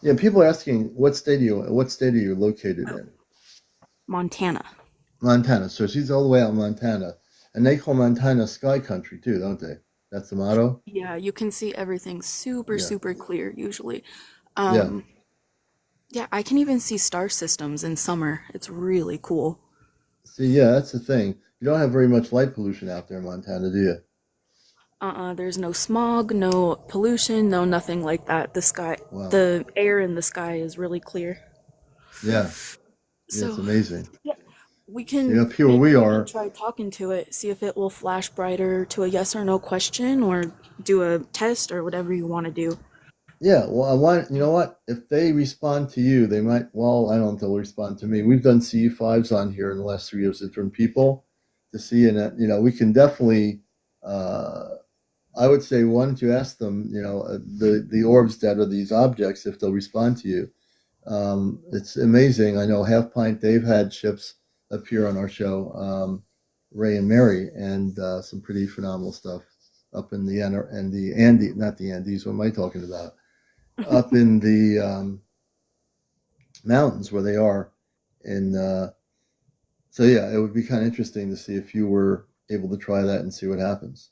Yeah, people are asking what state are you located Oh, in? Montana. Montana. So she's all the way out in Montana. And they call Montana sky country too, don't they? That's the motto? Yeah, you can see everything super, Yeah. super clear usually. Yeah. Um, yeah, I can even see star systems in summer. It's really cool. See, yeah, that's the thing. You don't have very much light pollution out there in Montana, do you? There's no smog, no pollution, no nothing like that. Wow. The air in the sky is really clear. Yeah. Yeah, it's So, amazing. yeah, we See, can up here where maybe we even are, try talking to it, see if it will flash brighter to a yes or no question, or do a test or whatever you want to do. yeah, well, I want, you know what? If they respond to you, they might, well, I don't know if they'll respond to me. We've done CE5s on here in the last 3 years with different people to see, and, we can definitely, uh, I would say, why don't you ask them, the orbs that are these objects, if they'll respond to you. It's amazing. I know Half Pint, they've had ships appear on our show, Ray and Mary, and some pretty phenomenal stuff up in the Andes, not the Andes, what am I talking about? Up in the mountains where they are. And so, yeah, it would be kind of interesting to see if you were able to try that and see what happens.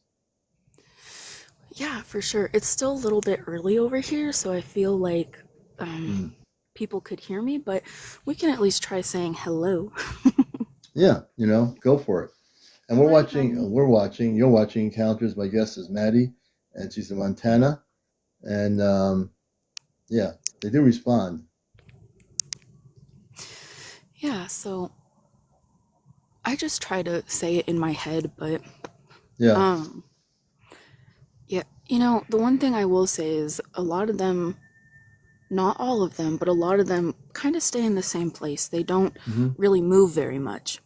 Yeah, for sure. It's still a little bit early over here, so I feel like um, Mm. people could hear me, but we can at least try saying hello. Yeah, go for it. And Hi, honey. you're watching Encounters. My guest is Maddie, and she's in Montana. And yeah, they do respond. Yeah, so I just try to say it in my head, but Yeah. um, yeah, the one thing I will say is a lot of them, not all of them, but a lot of them kind of stay in the same place. They don't Hmm. really move very much.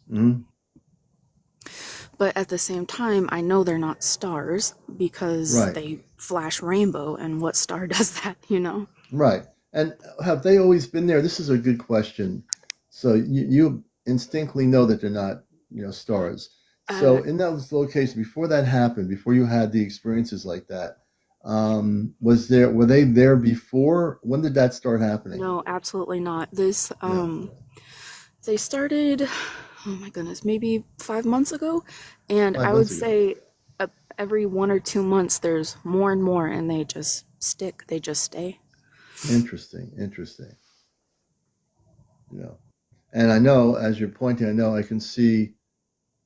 Hmm. But at the same time, I know they're not stars because Right. they flash rainbow, and what star does that? Right. And have they always been there? This is a good question. So you instinctively know that they're not, stars. So Uh, in those locations, before that happened, before you had the experiences like that, were they there before? When did that start happening? no, absolutely not. This, Yeah. they started, oh my goodness, maybe 5 months ago, and five I would months ago. say every 1 or 2 months there's more and more, and they just stick, they just stay. Interesting. Interesting. You know. And I know, as you're pointing, I can see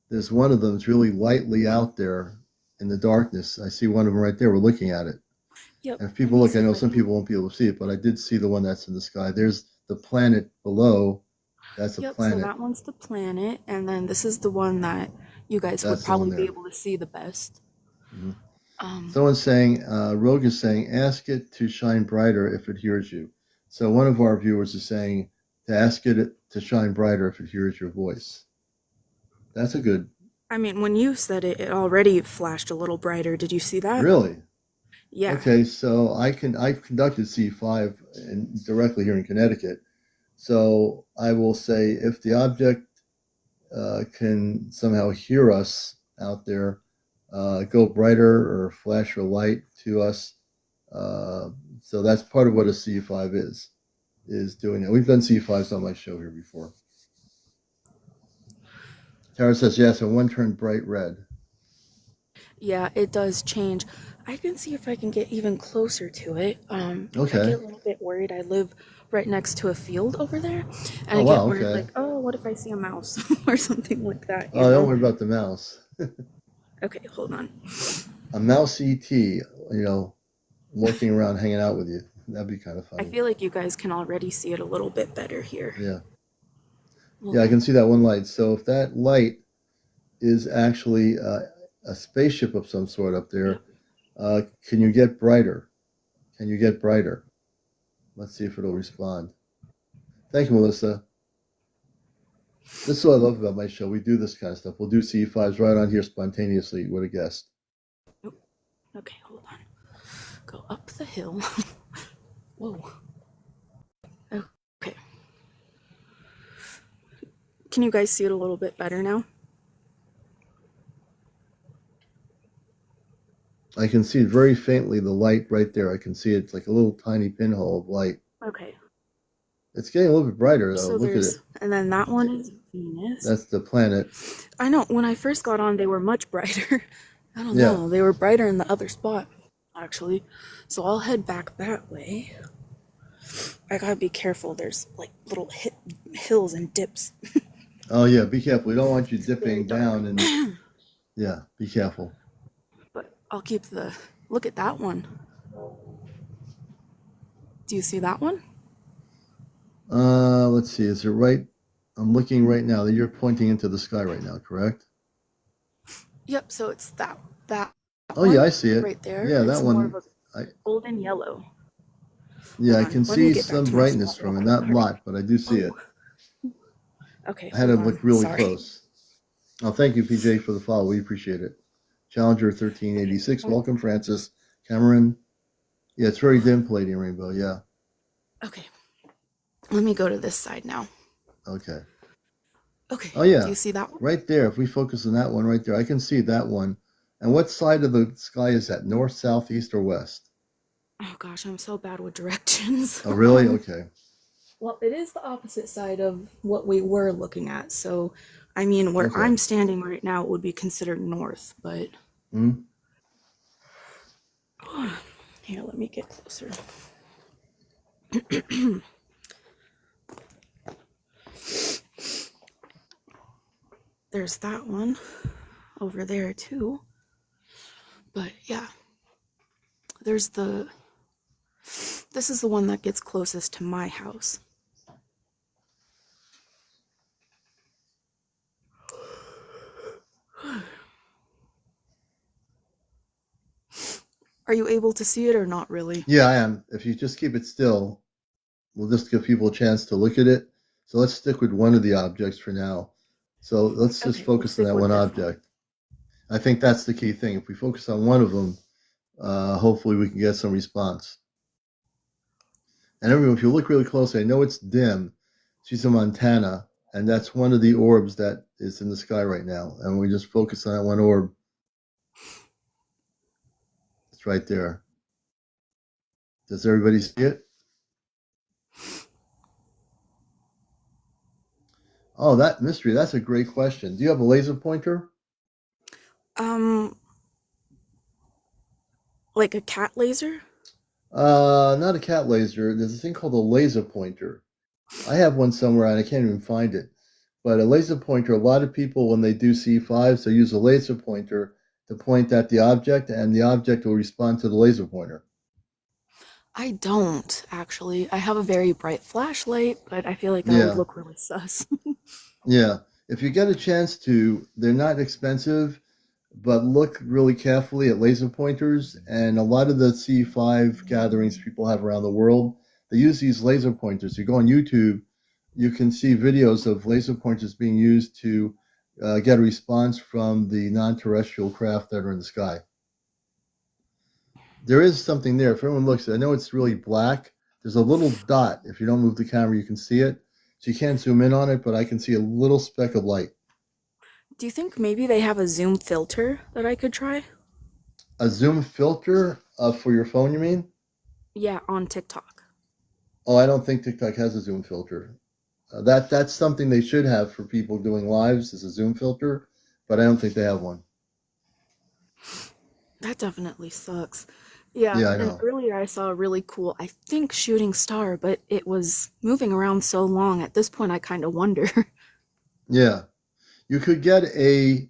there's one of them that's really lightly out there in the darkness. I see one of them right there. We're looking at it. Yep, And if let people me look, see I if know I some can. people won't be able to see it, but I did see the one that's in the sky. There's the planet below. That's a Yep, so planet. that one's the planet, and then this is the one that you guys would That's the one probably be there. able to see the best. Hmm. Um, Someone's saying, Rogue is saying, ask it to shine brighter if it hears you. So one of our viewers is saying to ask it to shine brighter if it hears your voice. That's a good, I mean, when you said it, it already flashed a little brighter. Did you see that? really. Yeah. Okay, so I've conducted C5 directly here in Connecticut. So I will say if the object can somehow hear us out there, go brighter or flash a light to us. Uh, so that's part of what a C5 is doing that. We've done C5s on my show here before. Tara says yes, and one turned bright red. Yeah, it does change. I can see if I can get even closer to it. I Okay. get a little bit worried. I live right next to a field over there, and Oh I get wow. worried Okay. like, oh, what if I see a mouse or something like that, you Oh, don't know? worry about the mouse. Okay, hold on. A mouse ET, walking around hanging out with you. That'd be kind of I funny. feel like you guys can already see it a little bit better here. Yeah. Well, Yeah, I can see that one light. So if that light is actually a spaceship of some sort up yep. there, can you get brighter? Can you get brighter? Let's see if it'll respond. Thank you, Melissa. This is what I love about my show. We do this kind of stuff. We'll do C5s right on here spontaneously with a guest. Oh, okay, hold on. Go up the hill. Whoa. Okay. Can you guys see it a little bit better now? I can see very faintly the light right there. I can see it's like a little tiny pinhole of light. Okay. It's getting a little bit brighter though. So Look at it. and then that one is Venus. That's the planet. I know, when I first got on, they were much brighter. I don't Yeah. know, they were brighter in the other spot, actually. So I'll head back that way. I gotta be careful, there's like little hills and dips. Oh yeah, be careful. We don't want you dipping down and yeah, be careful. But I'll keep look at that one. Do you see that one? Let's see. Is it right? I'm looking right now. That you're pointing into the sky right now, correct? Yep, so it's that Oh yeah, I see it. right there. Yeah, it's that more one. of a golden yellow. Yeah, I Hold can on, let me see get back some to my brightness spot from it. real Not a quick. lot, but I do see it. Okay, I had to hold look on. really Sorry. close. Oh, thank you, PJ, for the follow. We appreciate it. Challenger 1386. Welcome, Francis. Cameron. Yeah, it's very dim, Palladium Rainbow. Yeah. Okay. Let me go to this side now. Okay. Okay. Oh, yeah. Do you see that one? Right there. If we focus on that one right there, I can see that one. And what side of the sky is that? North, south, east, or west? Oh gosh, I'm so bad with directions. Oh, really? Okay. Well, it is the opposite side of what we were looking at. So, I mean, where Okay. I'm standing right now would be considered north, but here, let me get closer. There's that one over there too. But yeah, there's this is the one that gets closest to my house. Are you able to see it or not really? Yeah, I am. If you just keep it still, we'll just give people a chance to look at it. So let's stick with one of the objects for now. So let's just focus on that one object. I think that's the key thing. If we focus on one of them, hopefully we can get some response. And everyone, if you look really closely, I know it's dim. See some antenna, and that's one of the orbs that is in the sky right now. And we just focus on that one orb. It's right there. Does everybody see it? Oh, that mystery. That's a great question. Do you have a laser pointer? Like a cat laser? Not a cat laser. There's a thing called a laser pointer. I have one somewhere and I can't even find it. But a laser pointer, a lot of people, when they do C5s, they use a laser pointer to point at the object, and the object will respond to the laser pointer. I don't, actually. I have a very bright flashlight, but I feel like that would look really sus. Yeah. If you get a chance to, they're not expensive, but look really carefully at laser pointers. And a lot of the C5 gatherings people have around the world, they use these laser pointers. You go on YouTube, you can see videos of laser pointers being used to get a response from the non-terrestrial craft that are in the sky. There is something there. If everyone looks, I know it's really black. There's a little dot. If you don't move the camera, you can see it. So you can't zoom in on it, but I can see a little speck of light. Do you think maybe they have a zoom filter that I could try? A zoom filter for your phone, you mean? Yeah, on TikTok. Oh, I don't think TikTok has a zoom filter. That's something they should have for people doing lives, is a zoom filter, but I don't think they have one. That definitely sucks. Yeah, I know. And earlier I saw a really cool, I think, shooting star, but it was moving around so long. At this point, I kind of wonder. Yeah. You could get a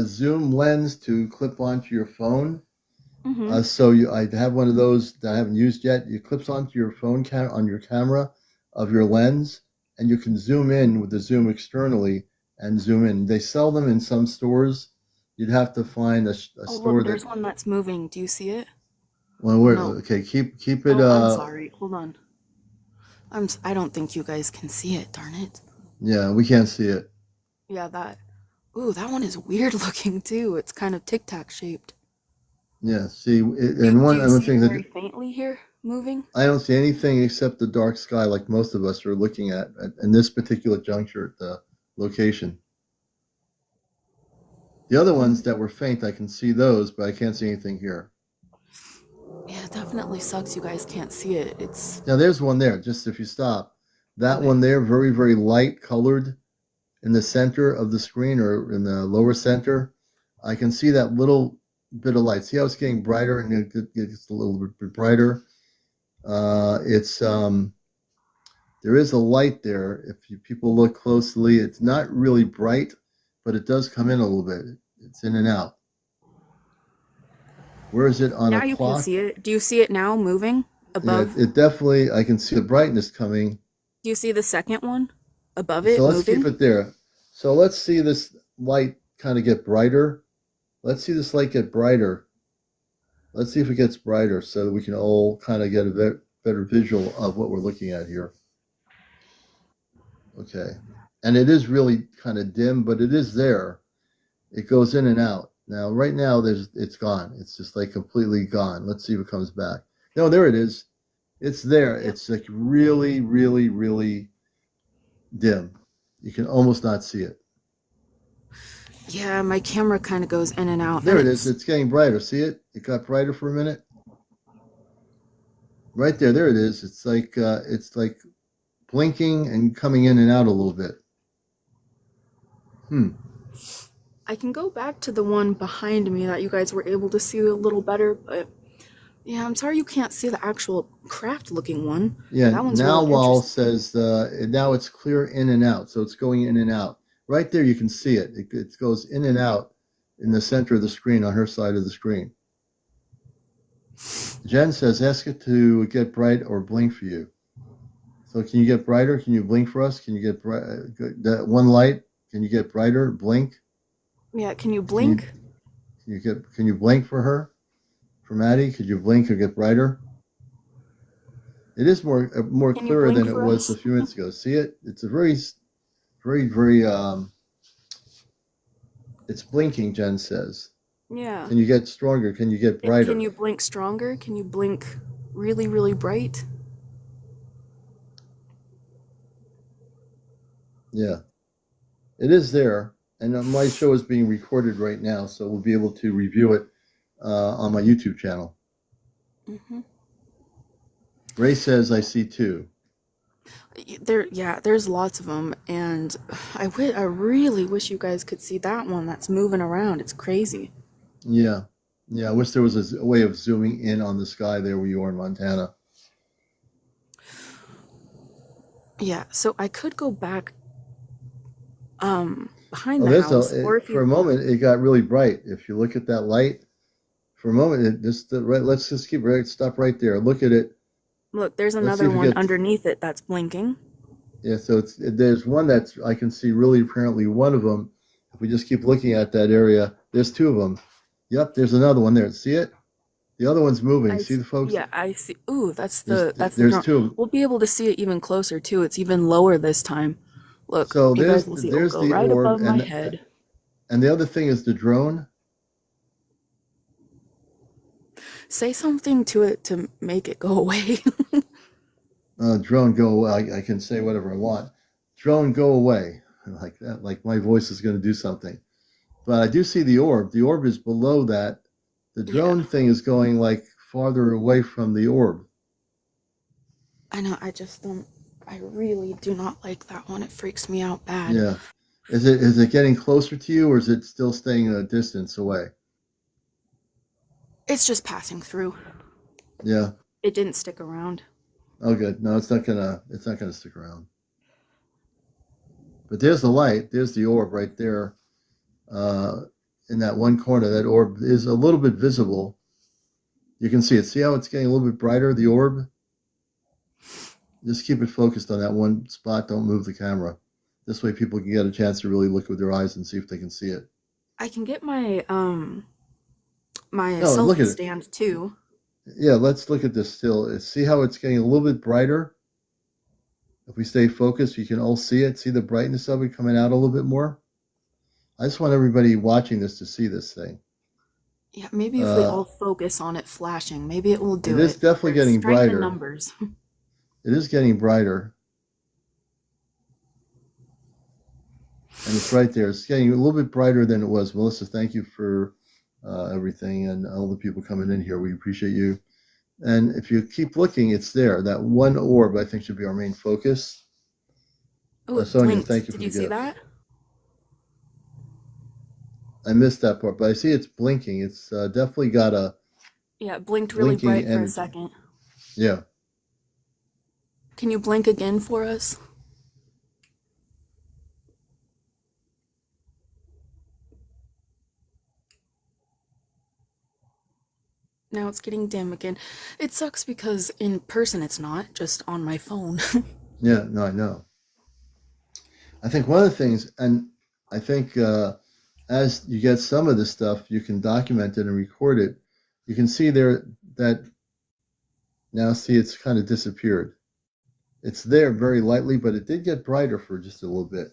zoom lens to clip onto your phone. Mm-hmm. I have one of those that I haven't used yet. It clips onto your phone on your camera of your lens, and you can zoom in with the zoom externally and zoom in. They sell them in some stores. You'd have to find a store look, there's one that's moving. Do you see it? Well, No. Okay, keep it. I'm sorry. Hold on. I don't think you guys can see it. Darn it. Yeah, we can't see it. Yeah, that. Ooh, that one is weird looking too. It's kind of TicTac shaped. Yeah, see, Do, and do one you other see thing it very that faintly here moving? I don't see anything except the dark sky, like most of us are looking at in this particular juncture at the location. The other Hmm. ones that were faint, I can see those, but I can't see anything here. Yeah, it definitely sucks you guys can't see it. It's Now, there's one there. Just if you stop, that okay. one there, very, very light colored in the center of the screen or in the lower center. I can see that little bit of light. See how it's getting brighter and it gets a little bit brighter. It's There is a light there. If people look closely, it's not really bright, but it does come in a little bit. It's in and out. Where is it on a Now you can clock? see it. Do you see it now moving Yeah, above? it definitely, I can see the brightness coming. Do you see the second one above So it let's keep moving? it there. So let's see this light kind of get brighter. Let's see this light get brighter. Let's see if it gets brighter so that we can all kind of get a better visual of what we're looking at here. Okay. And it is really kind of dim, but it is there. It goes in and out. Now, right now, it's gone. It's just like completely gone. Let's see if it comes back. No, there it is. It's there. Yep. It's like really, really, really dim. You can almost not see it. Yeah, my camera kind of goes in and out, and There it is. It's getting brighter. See it? It got brighter for a minute. Right there. There it is. It's like blinking and coming in and out a little bit. Hmm. I can go back to the one behind me that you guys were able to see a little better, but yeah, I'm sorry you can't see the actual craft looking one. Yeah. That one's Now, really while interesting. says now it's clear in and out, so it's going in and out. Right there, you can see it. It goes in and out in the center of the screen on her side of the screen. Jen says, ask it to get bright or blink for you. So can you get brighter? Can you blink for us? Can you get bright? That one light? Can you get brighter? Blink? Yeah, can you Can you blink? can you blink for her? For Maddie, could you blink or get brighter? It is more Can you clearer blink than it for was a us? few minutes ago. See it? It's a very it's blinking. Jen says. Yeah. Can you get stronger? Can you get Can brighter? you blink stronger? Can you blink really, really bright? Yeah, it is there. And my show is being recorded right now, so we'll be able to review it on my YouTube channel. Hmm. Ray says, I see two. Yeah, there's lots of them, and I really wish you guys could see that one that's moving around. It's crazy. Yeah. Yeah. I wish there was a way of zooming in on the sky there where you are in Montana. Yeah, so I could go back behind Oh, the house, or if for a you moment, it got really bright. If you look at that light, for a moment, let's just stop right there. Look at it. look, there's Let's see another if it one gets, underneath it that's blinking. yeah, so there's one that's, I can see really apparently one of them. If we just keep looking at that area, there's two of them. Yep, there's another one there. See it? The other one's moving. See the folks? Yeah, I see. Ooh, There's that's the there's drone. two of them. We'll be able to see it even closer too. It's even lower this time. Look, So you guys will see it will there's go the right orb, above my head. and the other thing is the drone. Say something to it to make it go away. Drone, go away. I can say whatever I want. Drone, go away. Like that. Like my voice is going to do something. But I do see the orb. The orb is below that. The Yeah, drone thing is going like farther away from the orb. I know. I just don't. I really do not like that one. It freaks me out bad. Yeah. Is it getting closer to you, or is it still staying a distance away? It's just passing through. Yeah. It didn't stick around. Oh, good. No, it's not gonna stick around. But there's the light. There's the orb right there. Uh, in that one corner, that orb is a little bit visible. You can see it. See how it's getting a little bit brighter, the orb? Just keep it focused on that one spot. Don't move the camera. This way people can get a chance to really look with their eyes and see if they can see it. I can get my No, look selfie at it. stand too. Yeah, let's look at this still. See how it's getting a little bit brighter? If we stay focused, you can all see it. See the brightness of it coming out a little bit more? I just want everybody watching this to see this thing. Yeah, maybe if we all focus on it flashing, maybe it will It do is it. definitely There's getting strength in brighter. numbers. It is getting brighter. And it's right there. It's getting a little bit brighter than it was. Melissa, thank you for everything and all the people coming in here. We appreciate you. And if you keep looking, it's there. That one orb, I think, should be our main focus. Oh, it Sonia, thank blinked. you Did for you the see gifts. that? I missed that part, but I see it's blinking. It's definitely got a Yeah, it blinked really blinking bright for a energy. second. Yeah. Can you blink again for us? Now it's getting dim again. It sucks because in person it's not, just on my phone. Yeah, no, I know. I think one of the things, and I think as you get some of this stuff, you can document it and record it. You can see there that now, see, it's kind of disappeared. It's there very lightly, but it did get brighter for just a little bit.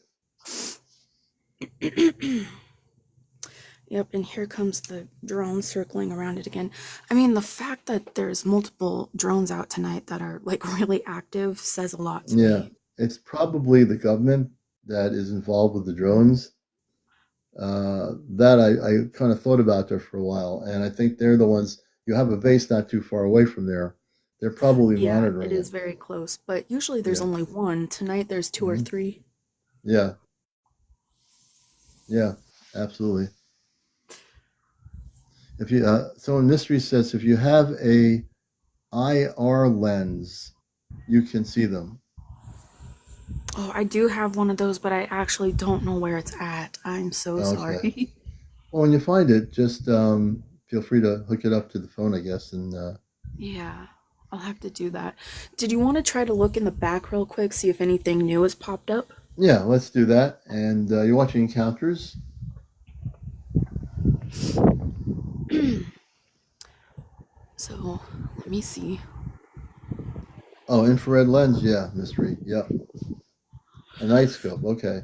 Yep, and here comes the drone circling around it again. I mean, the fact that there's multiple drones out tonight that are like really active says a lot to Yeah, me. it's probably the government that is involved with the drones. That I kind of thought about there for a while, and I think they're the ones. You have a base not too far away from there. They're probably Yeah, it monitoring is it. very close, but usually there's Yeah. only one. Tonight there's 2 or Hmm. 3. Yeah. Yeah. Absolutely. If you someone mystery says if you have a IR lens, you can see them. Oh, I do have one of those, but I actually don't know where it's at. I'm so Okay. sorry. Well, when you find it, just feel free to hook it up to the phone, I guess. And Yeah, I'll have to do that. Did you want to try to look in the back real quick, see if anything new has popped up? yeah, let's do that. And you're watching Encounters. So, let me see. Oh, infrared lens. Yeah, mystery. Yep. A night scope. Okay.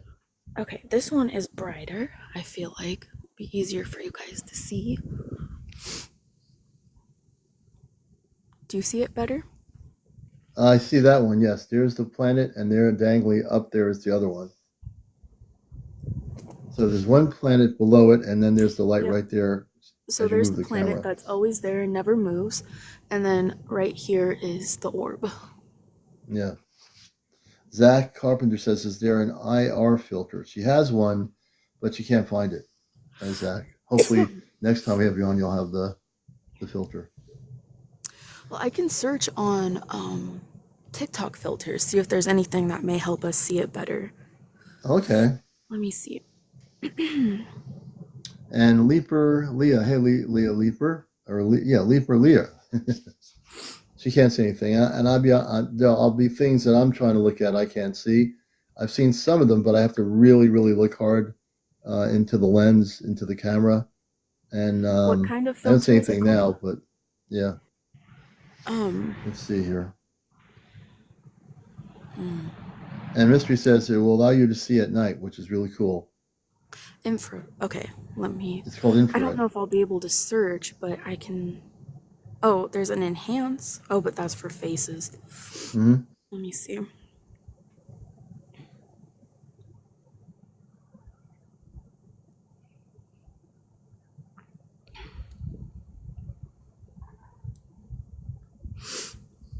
Okay, this one is brighter. I feel like it'll be easier for you guys to see. Do you see it better? I see that one. Yes, there's the planet, and there dangling up there is the other one. So there's one planet below it, and then there's the light Yep. right there So as you there's move the the planet camera. that's always there and never moves. And then right here is the orb. Yeah. Zach Carpenter says, "Is there an IR filter?" She has one, but she can't find it. Zach. Hopefully, next time we have you on, you'll have the filter. Well, I can search on TikTok filters, see if there's anything that may help us see it better. Okay. Let me see. And Leaper Leah, hey Leah Leaper, or Leaper Leah. She can't see anything, and I'll be things that I'm trying to look at I can't see. I've seen some of them, but I have to really, really look hard into the lens, into the camera, and What kind of I don't see filter is it anything called? now. But yeah, let's see here. And Mystery says it will allow you to see at night, which is really cool. Infra. Okay, let me. It's called I don't infrared. know if I'll be able to search, but I can. Oh, there's an enhance. Oh, but that's for faces. Mm-hmm. Let me see.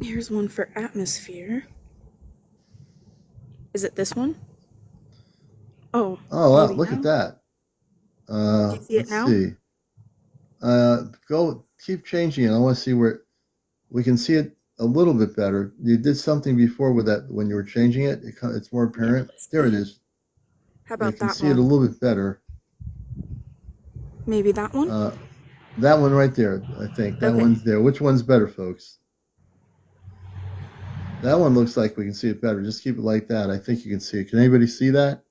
Here's one for atmosphere. Is it this one? Oh, Oh wow, maybe look at now. that. Do you see it Let's now? see. Go keep changing it. I want to see where we can see it a little bit better. You did something before with that when you were changing it. It's more Yeah, apparent. let's There it see. is. How You about can that see it a one? little bit better. Maybe that one? Uh, that one right there. I think that Okay. one's there. Which one's better, folks? That one looks like we can see it better. Just keep it like that. I think you can see it. Can anybody see that?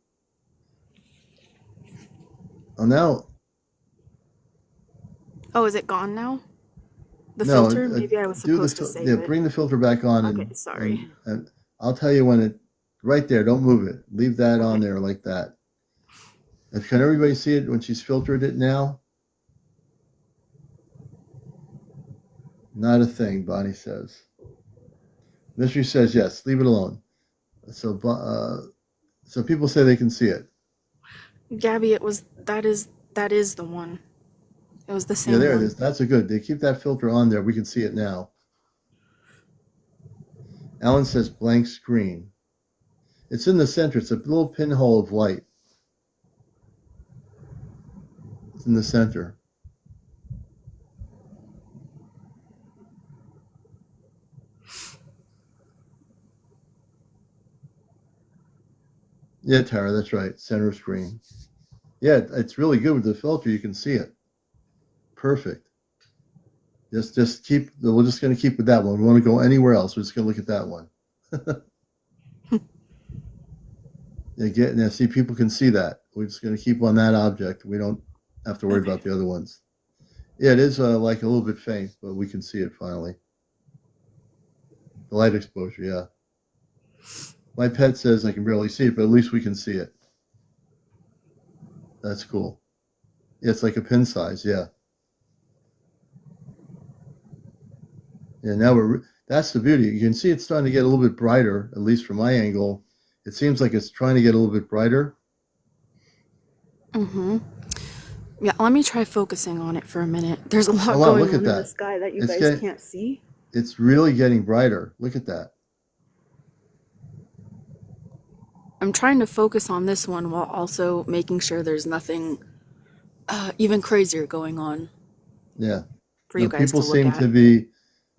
Oh, now, Oh, is it gone now? The no. filter? Maybe I was Do supposed to save yeah. it. Bring the filter back on, Okay, sorry. and I'll tell you when it. Right there. Don't move it. Leave that on Okay. there like that. Can everybody see it when she's filtered it now? Not a thing, Bonnie says. Mystery says yes. Leave it alone. So, so people say they can see it. Gabby, that is the one. It was the Yeah, same there it one. is. That's a good. They keep that filter on there. We can see it now. Alan says blank screen. It's in the center. It's a little pinhole of light. It's in the center. Yeah, Tara, that's right. Center screen. Yeah, it's really good with the filter. You can see it. Perfect. Just keep. We're just going to keep with that one. We want to go anywhere else. We're just going to look at that one. Now, see, people can see that. We're just going to keep on that object. We don't have to worry about the other ones. Yeah, it is like a little bit faint, but we can see it finally. The light exposure, yeah. My pet says I can barely see it, but at least we can see it. That's cool. Yeah, it's like a pin size, yeah. Yeah, now that's the beauty. You can see it's starting to get a little bit brighter, at least from my angle. It seems like it's trying to get a little bit brighter. Mm-hmm. Yeah, let me try focusing on it for a minute. There's a lot Oh, wow, going look on at in the that. sky that you It's guys getting, can't see. it's really getting brighter. Look at that. I'm trying to focus on this one while also making sure there's nothing even crazier going on Yeah. for No, you guys people to look seem at. to be.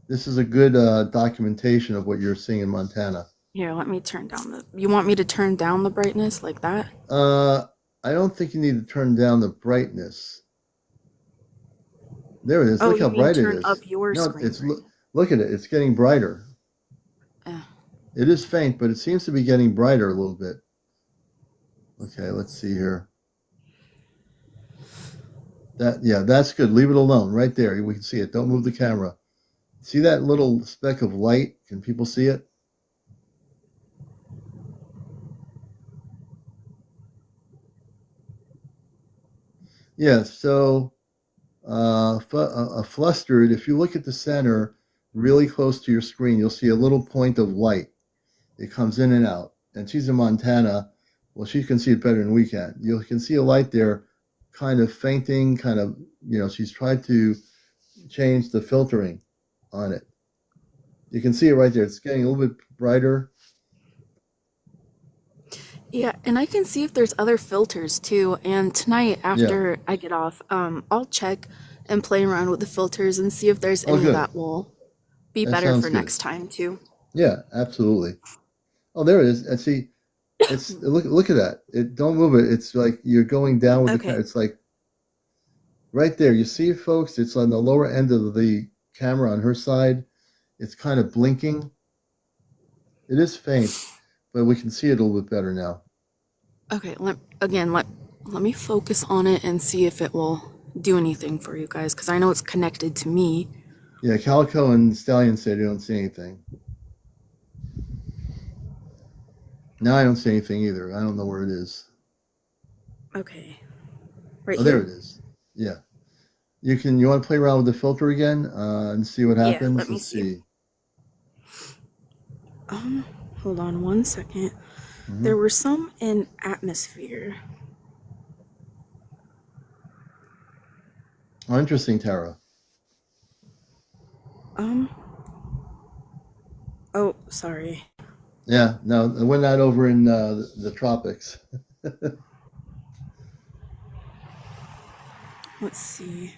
This is a good documentation of what you're seeing in Montana. Here, let me turn down the. You want me to turn down the brightness like that? Uh, I don't think you need to turn down the brightness. There it is. Oh, Look you how mean bright it turn is. up your No, screen it's brightness? look at it. It's getting brighter. Eh. It is faint, but it seems to be getting brighter a little bit. Okay, let's see here. That's good. Leave it alone right there. We can see it. Don't move the camera. See that little speck of light? Can people see it? Yeah, so flustered, if you look at the center really close to your screen, you'll see a little point of light. It comes in and out. And she's in Montana. Well, she can see it better than we can. You can see a light there kind of fainting, kind of, she's tried to change the filtering on it. You can see it right there. It's getting a little bit brighter. Yeah, and I can see if there's other filters too. And tonight, Yeah. after I get off, I'll check and play around with the filters and see if there's Oh, any good. that will be That better sounds for good. next time too. Yeah, absolutely. Oh, there it is. And see, look at that. Don't move it. It's like you're going down with the camera. Okay. It's like right there. You see it, folks? It's on the lower end of the camera on her side. It's kind of blinking. It is faint, but we can see it a little bit better now. Okay, let me focus on it and see if it will do anything for you guys because I know it's connected to me. Yeah, Calico and Stallion say they don't see anything. Now I don't see anything either. I don't know where it is. Okay. Right Oh, there here? it is. Yeah. You want to play around with the filter again and see what Yeah, happens? let me Let's see. see. Hold on one second. Mm-hmm. There were some in atmosphere. Oh, interesting, Tara. Oh, sorry. Yeah, no, we're not over in the tropics. Let's see.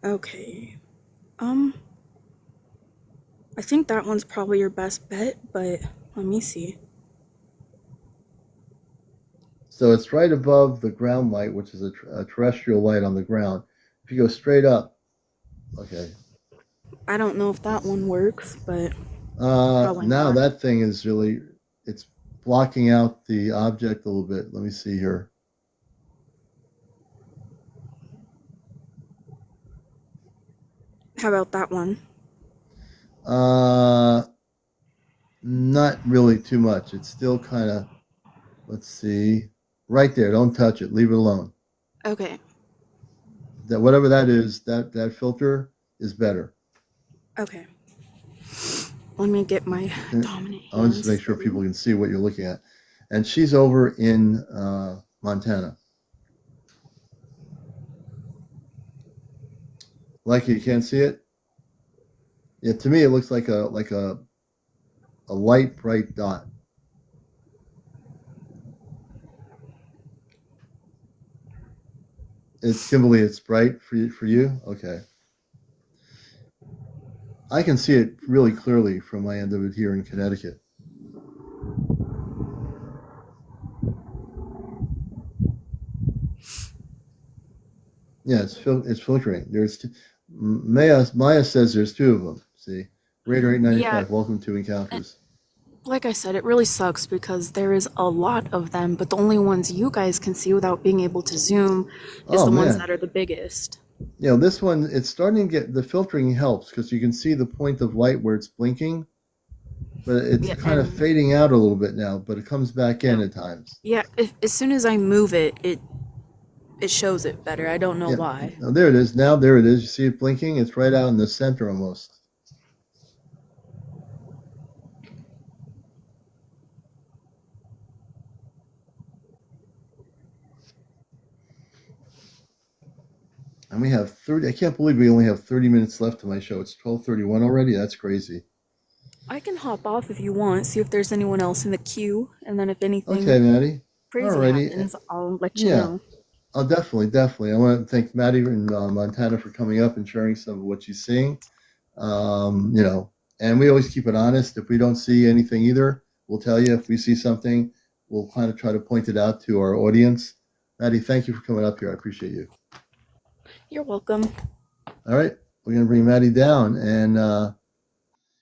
Okay. I think that one's probably your best bet, but let me see. So it's right above the ground light, which is a terrestrial light on the ground. If you go straight up, okay. I don't know if that one works, but probably Now not. that thing is it's blocking out the object a little bit. Let me see here. How about that one? Uh, Not really too much. It's still kind of, let's see, Right there. Don't touch it. Leave it alone. Okay. That whatever that is, that filter is better. Okay. Let me get my Okay. dominant I'll just hands make sure steady. people can see what you're looking at. And she's over in Montana. Like you can't see it. Yeah, to me it looks like a light bright dot. It's Kimberly. It's bright for you. Okay, I can see it really clearly from my end of it here in Connecticut. Yeah, it's filtering. Maya says there's two of them. See, Raider Yeah, 895. Welcome to and Encounters. like I said, it really sucks because there is a lot of them, but the only ones you guys can see without being able to zoom is Oh the ones man, that are the biggest. this one it's starting to get the filtering helps because you can see the point of light where it's blinking, but it's Yeah, kind of and fading out a little bit now. But it comes back in oh, at times. yeah, as soon as I move it, it shows it better. I don't know Yeah, why. oh, there it is. Now there it is. You see it blinking? It's right out in the center almost. And we have 30. I can't believe we only have 30 minutes left of my show. It's 12:31 already. That's crazy. I can hop off if you want, see if there's anyone else in the queue, and then if anything Okay, Maddie. crazy Alrighty. happens, I'll let you Yeah. know. Oh, definitely. I want to thank Maddie in Montana for coming up and sharing some of what she's seeing. You know, and we always keep it honest. If we don't see anything either, we'll tell you. If we see something, we'll kind of try to point it out to our audience. Maddie, thank you for coming up here. I appreciate you. You're welcome. All right, we're going to bring Maddie down. And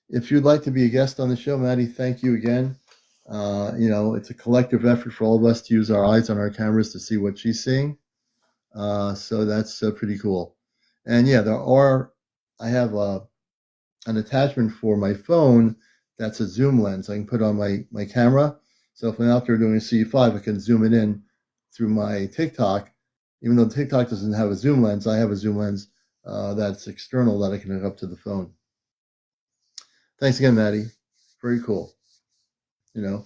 if you'd like to be a guest on the show, Maddie, thank you again. It's a collective effort for all of us to use our eyes on our cameras to see what she's seeing. So that's pretty cool. And yeah, I have an attachment for my phone that's a zoom lens I can put on my camera. So if I'm out there doing a C5, I can zoom it in through my TikTok. Even though TikTok doesn't have a zoom lens, I have a zoom lens that's external that I can hook up to the phone. Thanks again, Maddie. Very cool. You know,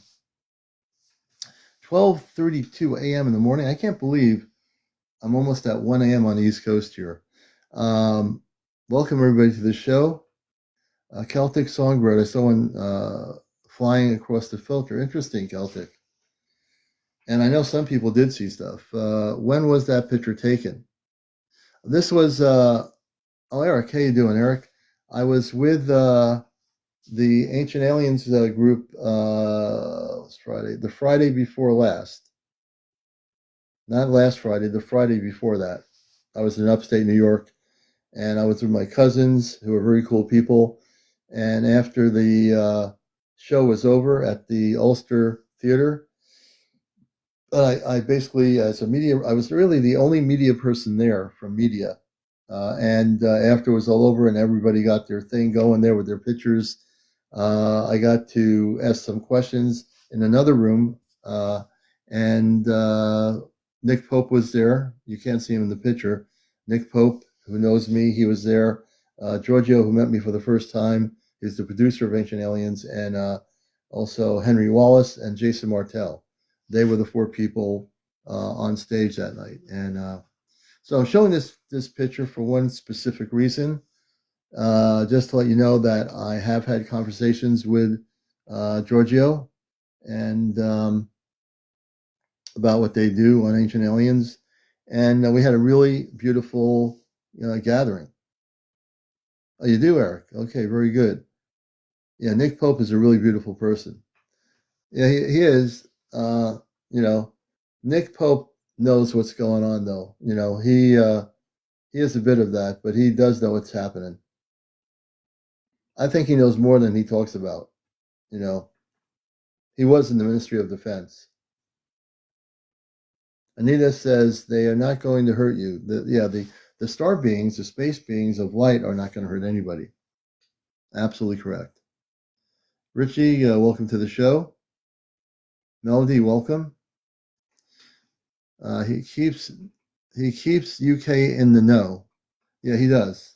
12:32 a.m. in the morning. I can't believe I'm almost at 1 a.m. on the East Coast here. Um, Welcome everybody to the show. Celtic Songbird. I saw one flying across the filter. Interesting, Celtic. And I know some people did see stuff. When was that picture taken? This was. Eric, how you doing, Eric? I was with the Ancient Aliens group. Friday, the Friday before last. Not last Friday, the Friday before that. I was in upstate New York, and I was with my cousins, who are very cool people. And after the show was over at the Ulster Theater, I basically, as a media, I was really the only media person there from media. And after it was all over and everybody got their thing going there with their pictures, I got to ask some questions in another room. And Nick Pope was there. You can't see him in the picture. Nick Pope, who knows me, he was there. Giorgio, who met me for the first time, is the producer of Ancient Aliens, and also Henry Wallace and Jason Martell. They were the four people on stage that night. And so I'm showing this picture for one specific reason, just to let you know that I have had conversations with Giorgio and about what they do on Ancient Aliens, and we had a really beautiful gathering. Oh, you do, Eric? Okay, very good. Yeah, Nick Pope is a really beautiful person. Yeah, he is. You know, Nick Pope knows what's going on, though. He is a bit of that, but he does know what's happening. I think he knows more than he talks about. You know, he was in the Ministry of Defense. Anita says they are not going to hurt you. The star beings, the space beings of light, are not going to hurt anybody. Absolutely correct. Richie, welcome to the show. Melody, welcome. He keeps UK in the know. Yeah, he does.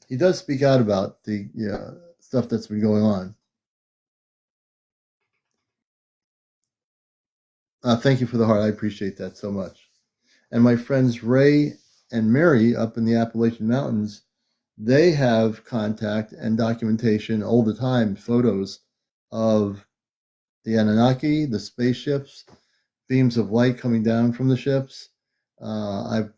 He does speak out about the stuff that's been going on. Thank you for the heart. I appreciate that so much. And my friends Ray and Mary up in the Appalachian Mountains, they have contact and documentation all the time, photos of the Anunnaki, the spaceships, beams of light coming down from the ships. I've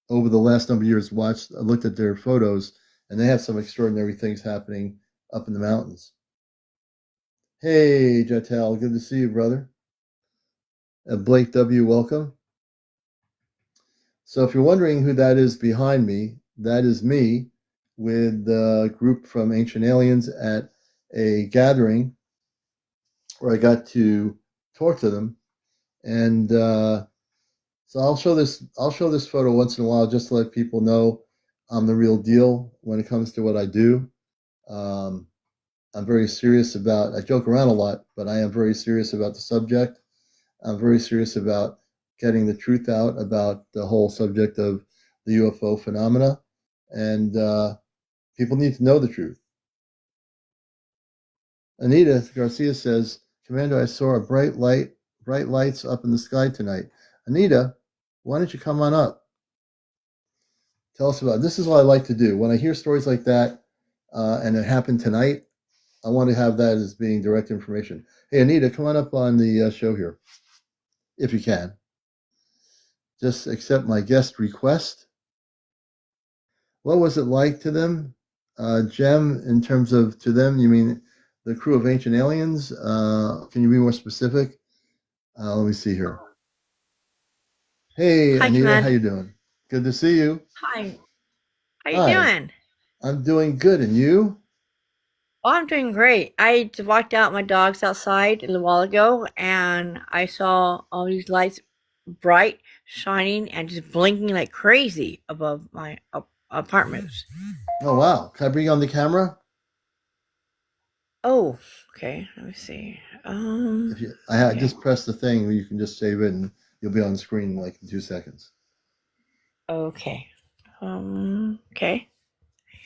over the last number of years looked at their photos, and they have some extraordinary things happening up in the mountains. Hey, Jatel, good to see you, brother. Blake W, welcome. So if you're wondering who that is behind me, that is me with the group from Ancient Aliens at a gathering where I got to talk to them. And so I'll show this photo once in a while just to let people know I'm the real deal when it comes to what I do. Um, I'm very serious I joke around a lot, but I am very serious about the subject. I'm very serious about getting the truth out about the whole subject of the UFO phenomena. And people need to know the truth. Anita Garcia says, Commander, I saw a bright lights up in the sky tonight. Anita, why don't you come on up? Tell us about it. This is what I like to do. When I hear stories like that, and it happened tonight, I want to have that as being direct information. Hey, Anita, come on up on the show here, if you can. Just accept my guest request. What was it like to them? Jem, in terms of to them, you mean the crew of Ancient Aliens? Can you be more specific? Let me see here. Hey, Hi, Anita, how Commander. you doing? Good to see you. Hi. How you Hi, doing? I'm doing good, and you? Oh, I'm doing great. I just walked out my dogs outside a little while ago, and I saw all these lights bright, shining, and just blinking like crazy above my apartments. Oh wow, can I bring you on the camera? Oh, okay. Let me see. I Okay. just press the thing where you can just save it, and you'll be on the screen like in 2 seconds. Okay. Okay.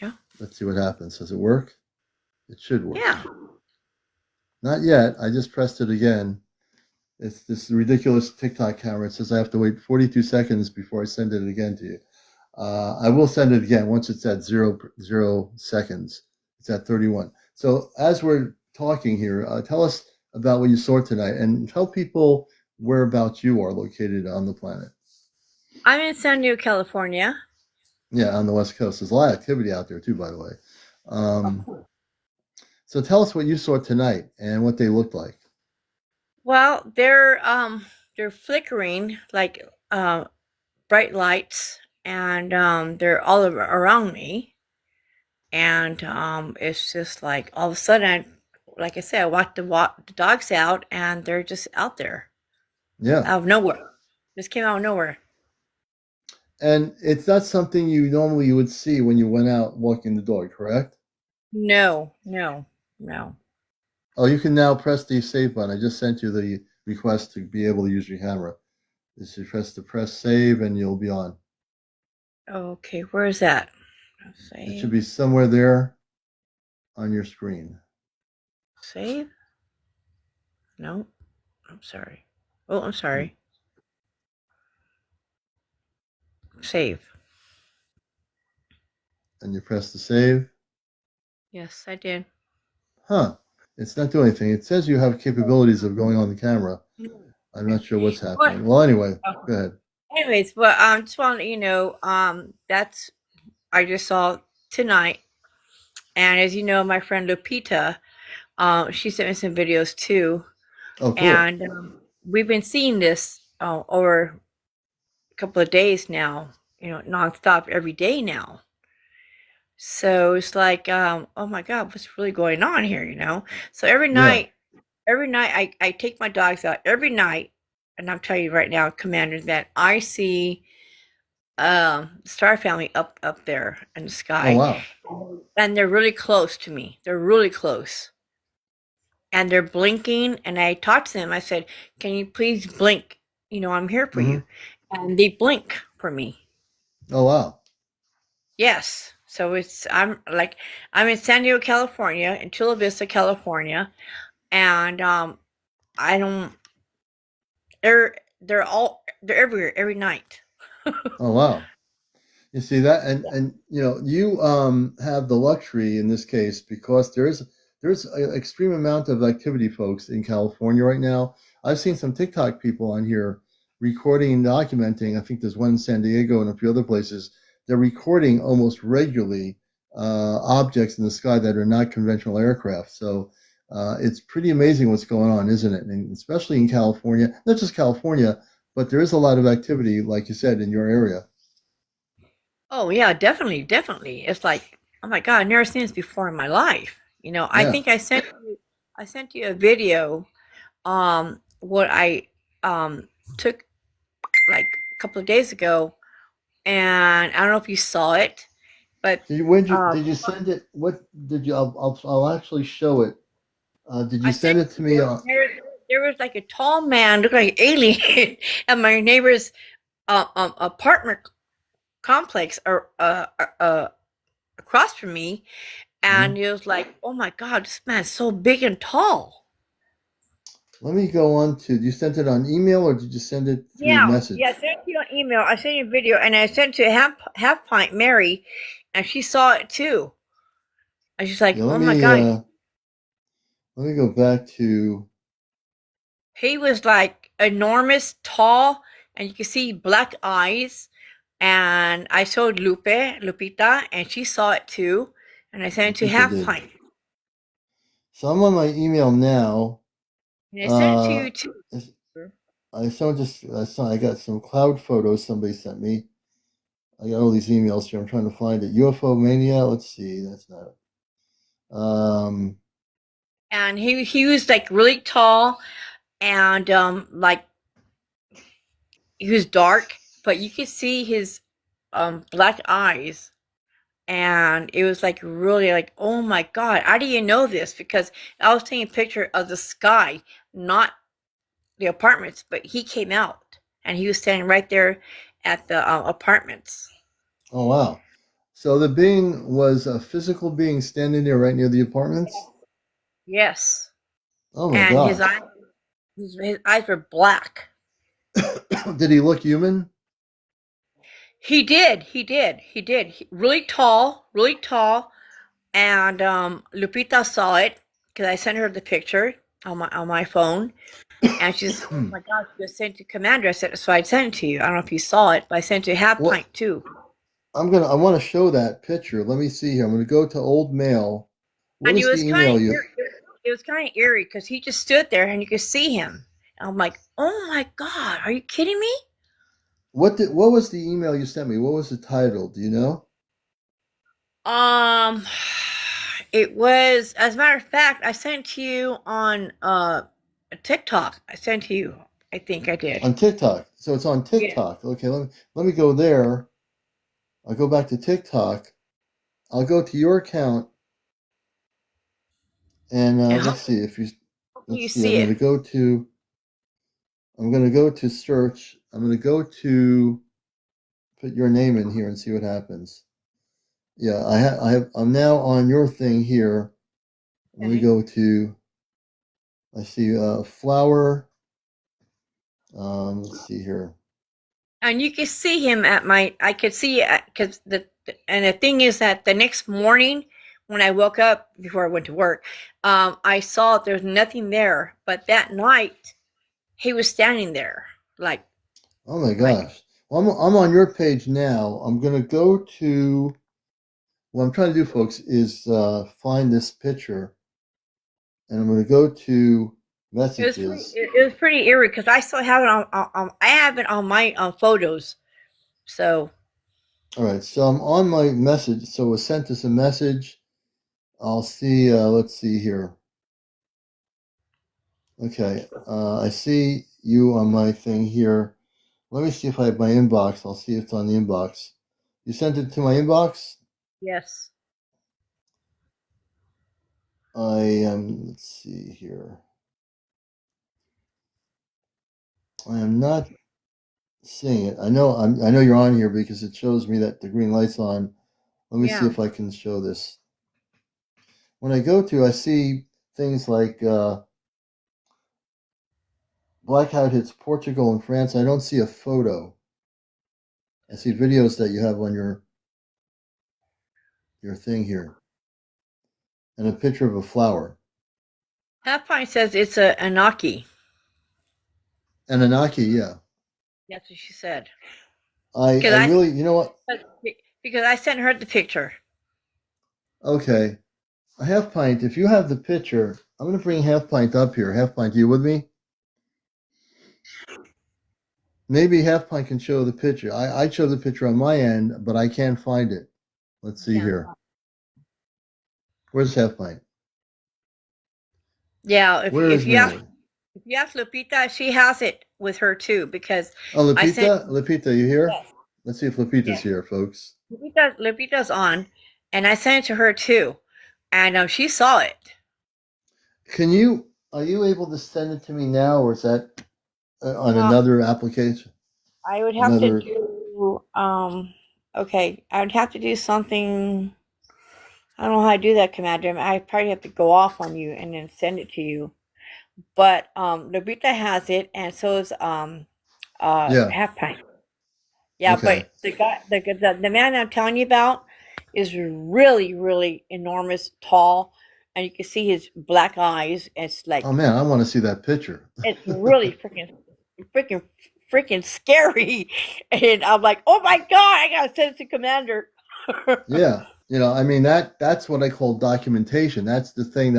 Yeah. Let's see what happens. Does it work? It should work. Yeah. Not yet. I just pressed it again. It's this ridiculous TikTok camera. It says I have to wait 42 seconds before I send it again to you. I will send it again once it's at 0 seconds. It's at 31. So as we're talking here, tell us about what you saw tonight, and tell people whereabouts you are located on the planet. I'm in San Diego, California. Yeah, on the West Coast. There's a lot of activity out there too, by the way. So tell us what you saw tonight and what they looked like. Well, they're flickering like bright lights, and they're all around me, and it's just like all of a sudden, like I said, I walked the dogs out, and they're just out there Yeah. out of nowhere. Just came out of nowhere. And it's not something you normally would see when you went out walking the dog, correct? No, no, no. Oh, you can now press the save button. I just sent you the request to be able to use your camera. Just you press save and you'll be on. Okay, where is that? It should Save, be somewhere there on your screen. save. No, I'm sorry. Oh, I'm sorry. Save. And you press the save. Yes, I did. Huh. It's not doing anything. It says you have capabilities of going on the camera. I'm not sure what's What? happening. Well, anyway, go ahead. Anyways, but just want to let you know, that's I just saw tonight, and as you know, my friend Lupita, she sent me some videos too, Oh, cool. and we've been seeing this over a couple of days now, nonstop every day now. So it's like, oh my God, what's really going on here? So Yeah. every night I take my dogs out every night, and I'm telling you right now, Commander, that I see star family up there in the Oh, sky, wow. and they're really close to me. They're really close, and they're blinking. And I talked to them. I said, "Can you please blink?" I'm here for Mm-hmm. you. And they blink for me. Oh wow. Yes. So I'm in San Diego, California, in Chula Vista, California, and I don't. They're everywhere every night. Oh wow. You see that, and you have the luxury in this case because there's an extreme amount of activity, folks, in California right now. I've seen some TikTok people on here recording and documenting. I think there's one in San Diego and a few other places. They're recording almost regularly objects in the sky that are not conventional aircraft. So it's pretty amazing what's going on, isn't it? And especially in California, not just California, but there is a lot of activity, like you said, in your area. Oh yeah, definitely, definitely. It's like, oh my God, I've never seen this before in my life. I Yeah. think I sent you a video. What I took like a couple of days ago, and I don't know if you saw it, but Did you send it? What did you? I'll actually show it. Did you I send sent it to you me? there was like a tall man, looked like an alien, at my neighbor's apartment complex or across from me, and Mhm. it was like, oh my God, this man's so big and tall. Let me go on to. You sent it on email or did you send it through Yeah, yeah. I message? sent you an email. I sent you a video, and I sent to half pint Mary, and she saw it too. And she's like, Yeah. "Oh my God, Let me go back to. he was like enormous, tall, and you could see black eyes." And I showed Lupita, and she saw it too. And I sent it to Lupita half did. pint, So I'm on my email now. and I sent it to Uh, you too. it's- I got some cloud photos somebody sent me. I got all these emails here. I'm trying to find it. UFO mania. Let's see. That's not it. And he was like really tall, and like he was dark, but you could see his black eyes, and it was like really like, oh my God, how do you know this? Because I was taking a picture of the sky, not the apartments, but he came out and he was standing right there at the apartments. Oh wow. So the being was a physical being standing there right near the apartments? Yes. Oh my And gosh. his eyes were black. Did he look human? Really tall, really tall. And Lupita saw it because I sent her the picture on my phone. And she's, oh my gosh, you sent it to Commander. I said, so I sent it to you. I don't know if you saw it, but I sent it to Half What Pint too. I want to show that picture. Let me see here. I'm gonna go to old mail. What And is the email you it was kind of eerie because he just stood there and you could see him. And I'm like, oh my God, are you kidding me? what was the email you sent me? What was the title? Do you know? Um, it was, as a matter of fact, I sent to you on TikTok. I sent to you. I think I did. On TikTok. So it's on Yeah. TikTok. Okay, let me go there. I'll go back to TikTok. I'll go to your account and And let's see if you hopefully let's you see. see it. I'm gonna go to search. I'm gonna go to put your name in here and see what happens. Yeah, I'm now on your thing here. Let me Okay. go to, I see flower. Let's see here. And you could see him I could see, because and the thing is that the next morning when I woke up before I went to work, I saw there's nothing there, but that night he was standing there, like Oh my like gosh. Well, I'm on your page now. I'm gonna go to, what I'm trying to do, folks, is find this picture, and I'm gonna go to messages. it was pretty eerie because I still have it I have it on my photos. So All right, so I'm on my message. So it was sent us a message. I'll see. Let's see here. Okay, I see you on my thing here. Let me see if I have my inbox. I'll see if it's on the inbox. You sent it to my inbox? yes. I am, let's see here. I am not seeing it. I know you're on here because it shows me that the green light's on. Let me see Yeah. if I can show this. When I go to, I see things like blackout hits Portugal and France. I don't see a photo. I see videos that you have on your thing here, and a picture of a flower. Half Pint says it's a Anaki. And Anaki, yeah. That's what she said. I Because I really, you know what? because I sent her the picture. Okay, a half pint. If you have the picture, I'm going to bring half pint up here. Half pint, you with me? Maybe half pint can show the picture. I show the picture on my end, but I can't find it. Let's see Yeah. here. Where's half pint? Yeah. Where is Mary? If you ask Lupita, she has it with her too because Oh, I sent. Lupita, you here? Yes. Let's see if Lupita's Yes. here, folks. Lupita's on, and I sent it to her too, and she saw it. Are you able to send it to me now, or is that on Well, another application? I would have to Another, do. Okay, I would have to do something. I don't know how to do that, Commander. I probably have to go off on you and then send it to you. But Lupita has it, and so is yeah, Half Pint. Yeah, okay. but the man I'm telling you about is really, really enormous, tall, and you can see his black eyes. It's Oh like man, I want to see that picture. it's really freaking, freaking scary. And I'm like, oh my god, I gotta send it to Commander. Yeah, I mean that's what I call documentation. That's the thing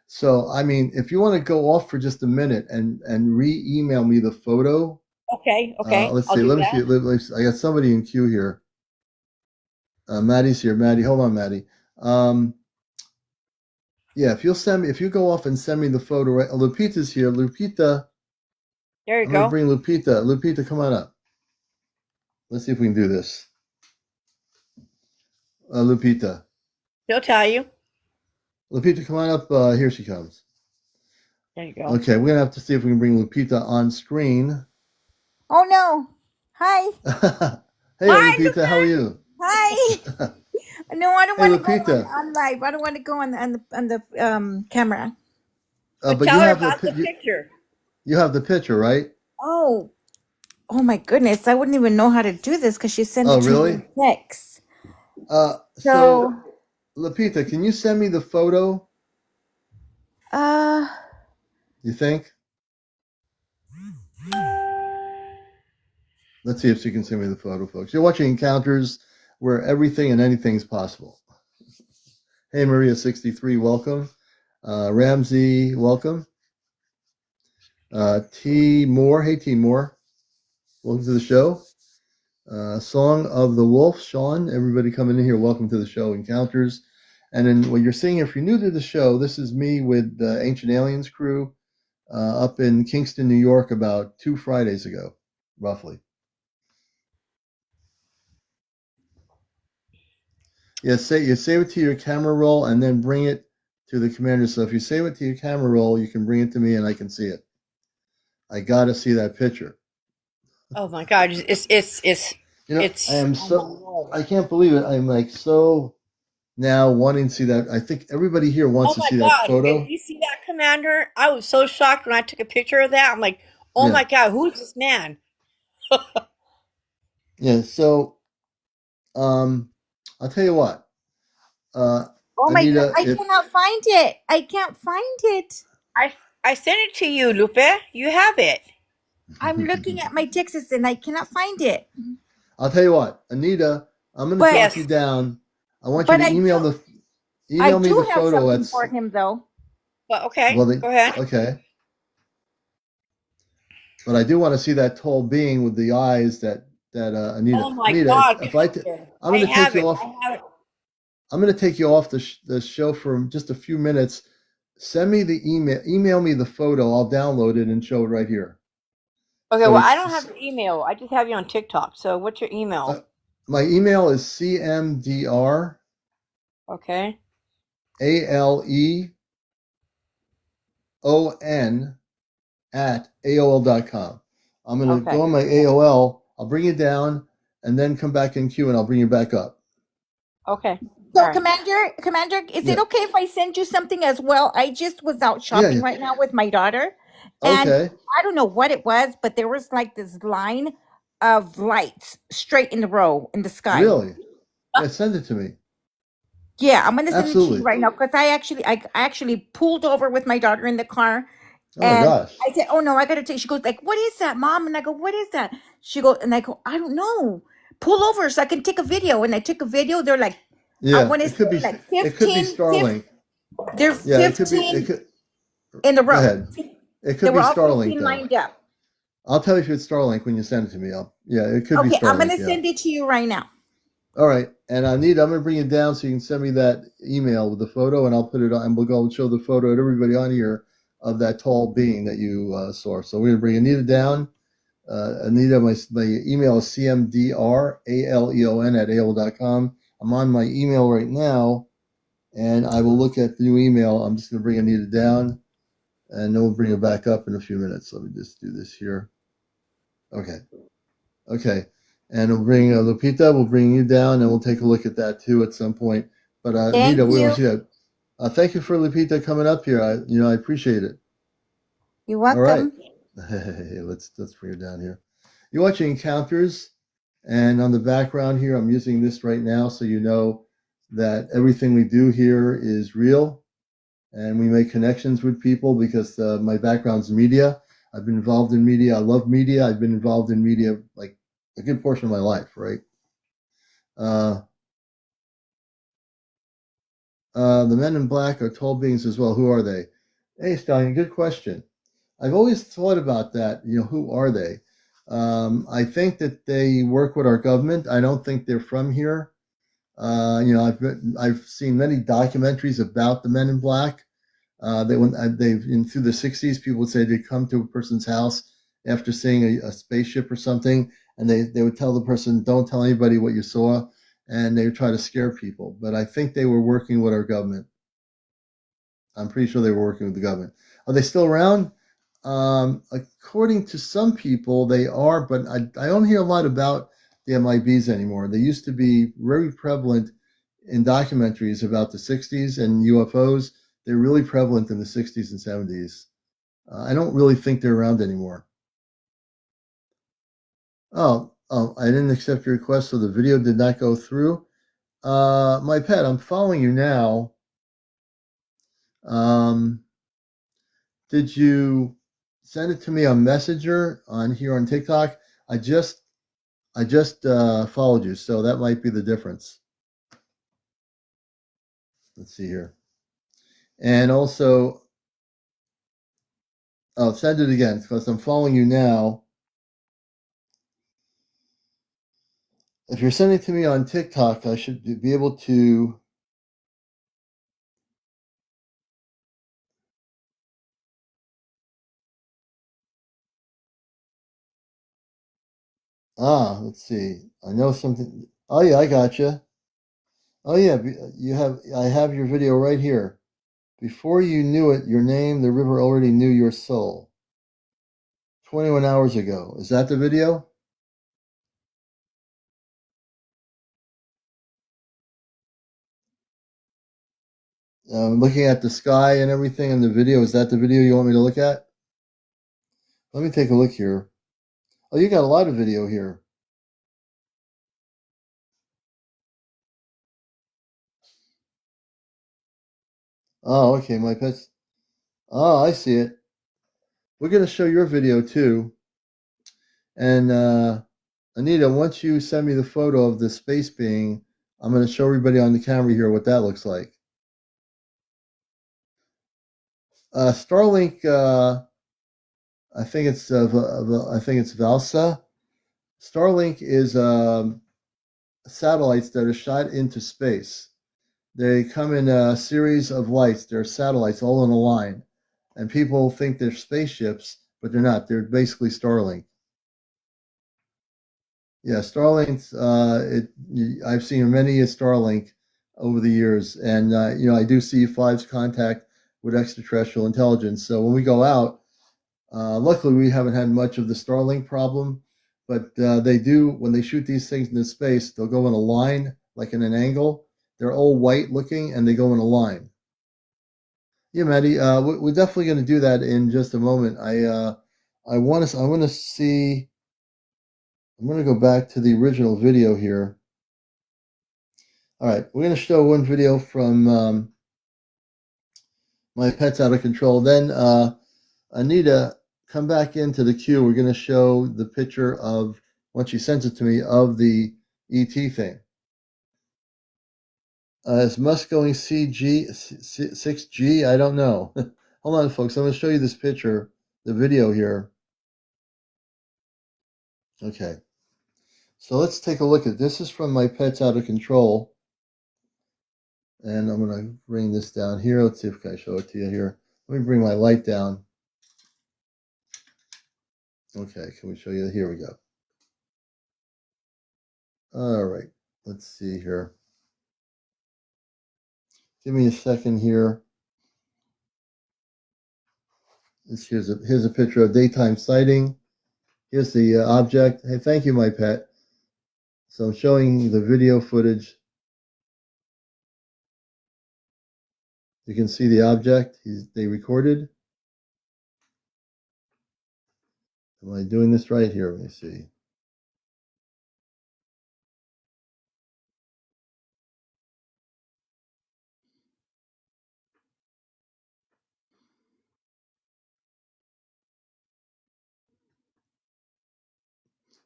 so I mean, if you want to go off for just a minute and re-email me the photo. Okay, Let's I'll see. do Let me see. that. I got somebody in queue here. Maddie's here. Maddie, hold on, Maddie. Um, yeah, if you go off and send me the photo, right? Lupita's here. Lupita, There you I'm gonna go. bring Lupita. Lupita, come on up. Let's see if we can do this. Lupita. He'll tell you. Lupita, come on up. Here she comes. There you go. Okay, we're gonna have to see if we can bring Lupita on screen. Oh no. Hi. Hey, Hi, Lupita, how are you? Hi. No, I don't Hey, want to go Lupita. on live. I don't want to go on the camera. but But you tell her have about the picture. you have the picture, right? Oh. Oh my goodness. I wouldn't even know how to do this because she sent Oh, it to me really? in text. So So Lupita, can you send me the photo? uh You think? Let's see if she can send me the photo, folks. You're watching Encounters, where everything and anything's possible. Hey, Maria63, welcome. Ramsey, welcome. T. Moore, hey, T. Moore, welcome to the show. Song of the Wolf, Sean, everybody coming in here, welcome to the show, Encounters. And then what you're seeing, if you're new to the show, this is me with the Ancient Aliens crew up in Kingston, New York, about 2 Fridays ago, roughly. Yeah, you save it to your camera roll and then bring it to the commander. So if you save it to your camera roll, you can bring it to me and I can see it. I gotta see that picture. Oh my god, it's I am oh I can't believe it. I'm like so now wanting to see that. I think everybody here wants to my see that god. photo. Did you see that, Commander? I was so shocked when I took a picture of that. I'm like, oh Yeah. my god, who's this man? Yeah. So I'll tell you what. oh my god, Anita, I cannot find it. I can't find it. I sent it to you, Lupe. You have it. I'm looking at my texts and I cannot find it. I'll tell you what, Anita, I'm gonna But drop Yes. you down. I want you but to I email me do the have photo something at for him though. But okay, go ahead. okay. But I do want to see that tall being with the eyes that Oh Anita. my Anita, god, if Commander. I'm I going to take have you it. off. I have it. I'm going to take you off the show for just a few minutes. Send me the email me the photo. I'll download it and show it right here. Okay, So well, I don't it's have your email. I just have you on TikTok. So what's your email? my email is CmdrAleon Okay. at AOL.com. I'm going to Okay. go on my AOL I'll bring you down, and then come back in queue, and I'll bring you back up. Okay. So, All right. Commander, is Yeah. it okay if I send you something as well? I just was out shopping Yeah. right now with my daughter, and Okay. I don't know what it was, but there was like this line of lights straight in the row in the sky. Really? Yeah. Send it to me. Yeah, I'm gonna send it to you Absolutely. right now because I actually pulled over with my daughter in the car, Oh my and gosh. I said, "Oh no, I gotta take." She goes like, "What is that, Mom?" And I go, "What is that?" She goes, and I go, "I don't know." Pull over so I can take a video. And I took a video. They're like, I Yeah. want to It could say be. like It could be 15, Starlink. they're Yeah. It could be. It 15 could. in the Go row. ahead. It They could be were all Starlink 15 though. lined up. I'll tell you if it's Starlink when you send it to me. Yeah. It could be Okay, I'm Starlink. gonna Yeah. send it to you right now. All right. And I'm going to bring it down so you can send me that email with the photo, and I'll put it on, and we'll go and show the photo to everybody on here of that tall being that you saw. So we're going to bring Anita down. Anita, my email is CmdRAleon at AOL.com. I'm on my email right now, and I will look at the new email. I'm just going to bring Anita down, and then we'll bring her back up in a few minutes. Let me just do this here. Okay. Okay. And we'll bring Lupita, we'll bring you down, and we'll take a look at that too at some point. But Anita, Thank we don't you. see that. Thank you for Lupita coming up here. I appreciate it. You're All right. welcome. Hey, let's bring her down here. You're watching Encounters, and on the background here, I'm using this right now so you know that everything we do here is real, and we make connections with people because my background's media. I've been involved in media. I love media. I've been involved in media like a good portion of my life, right? The men in black are tall beings as well. Who are they? Hey, Stallion, good question. I've always thought about that. Who are they? I think that they work with our government. I don't think they're from here. I've seen many documentaries about the men in black. Through the '60s, people would say they'd come to a person's house after seeing a spaceship or something, and they would tell the person, "Don't tell anybody what you saw," and they would try to scare people. But I think they were working with our government. I'm pretty sure they were working with the government. Are they still around? According to some people, they are, but I don't hear a lot about the MIBs anymore. They used to be very prevalent in documentaries about the '60s and UFOs. They're really prevalent in the '60s and '70s. I don't really think they're around anymore. Oh, I didn't accept your request, so the video did not go through. My pet, I'm following you now. Did you send it to me on Messenger on here on TikTok? I just followed you, so that might be the difference. Let's see here. And also, I'll send it again because I'm following you now. If you're sending it to me on TikTok, I should be able to. Let's see. I know something. Oh yeah, I gotcha. Oh yeah, I have your video right here. Before you knew it, your name, the river already knew your soul. 21 hours ago. Is that the video? Looking at the sky and everything in the video. Is that the video you want me to look at? Let me take a look here. Oh, you got a lot of video here. Oh, okay, my pets. Oh, I see it. We're going to show your video too. And Anita, once you send me the photo of the space being, I'm going to show everybody on the camera here what that looks like. Starlink, I think it's Valsa. Starlink is satellites that are shot into space. They come in a series of lights. They're satellites all in a line, and people think they're spaceships, but they're not. They're basically Starlink. Yeah, Starlink's. I've seen many a Starlink over the years, and I do see Five's contact with extraterrestrial intelligence. So when we go out, luckily we haven't had much of the Starlink problem, But they do, when they shoot these things into space, they'll go in a line, like in an angle. They're all white looking, and they go in a line. Yeah, Maddie, we're definitely going to do that in just a moment. I want to see. I'm going to go back to the original video here. All right, we're going to show one video from My Pet's Out of Control. Then Anita, come back into the queue. We're going to show the picture of, once she sends it to me, of the ET thing. Is Musk going 6G? I don't know. Hold on, folks. I'm going to show you this picture, the video here. Okay. So let's take a look at this. This is from My Pet's Out of Control. And I'm going to bring this down here. Let's see if I can show it to you here. Let me bring my light down. Okay, can we show you? Here we go. All right, let's see here. Give me a second here. Here's a picture of daytime sighting. Here's the object. Hey, thank you, my pet. So I'm showing the video footage. You can see the object they recorded. Am I doing this right here? Let me see.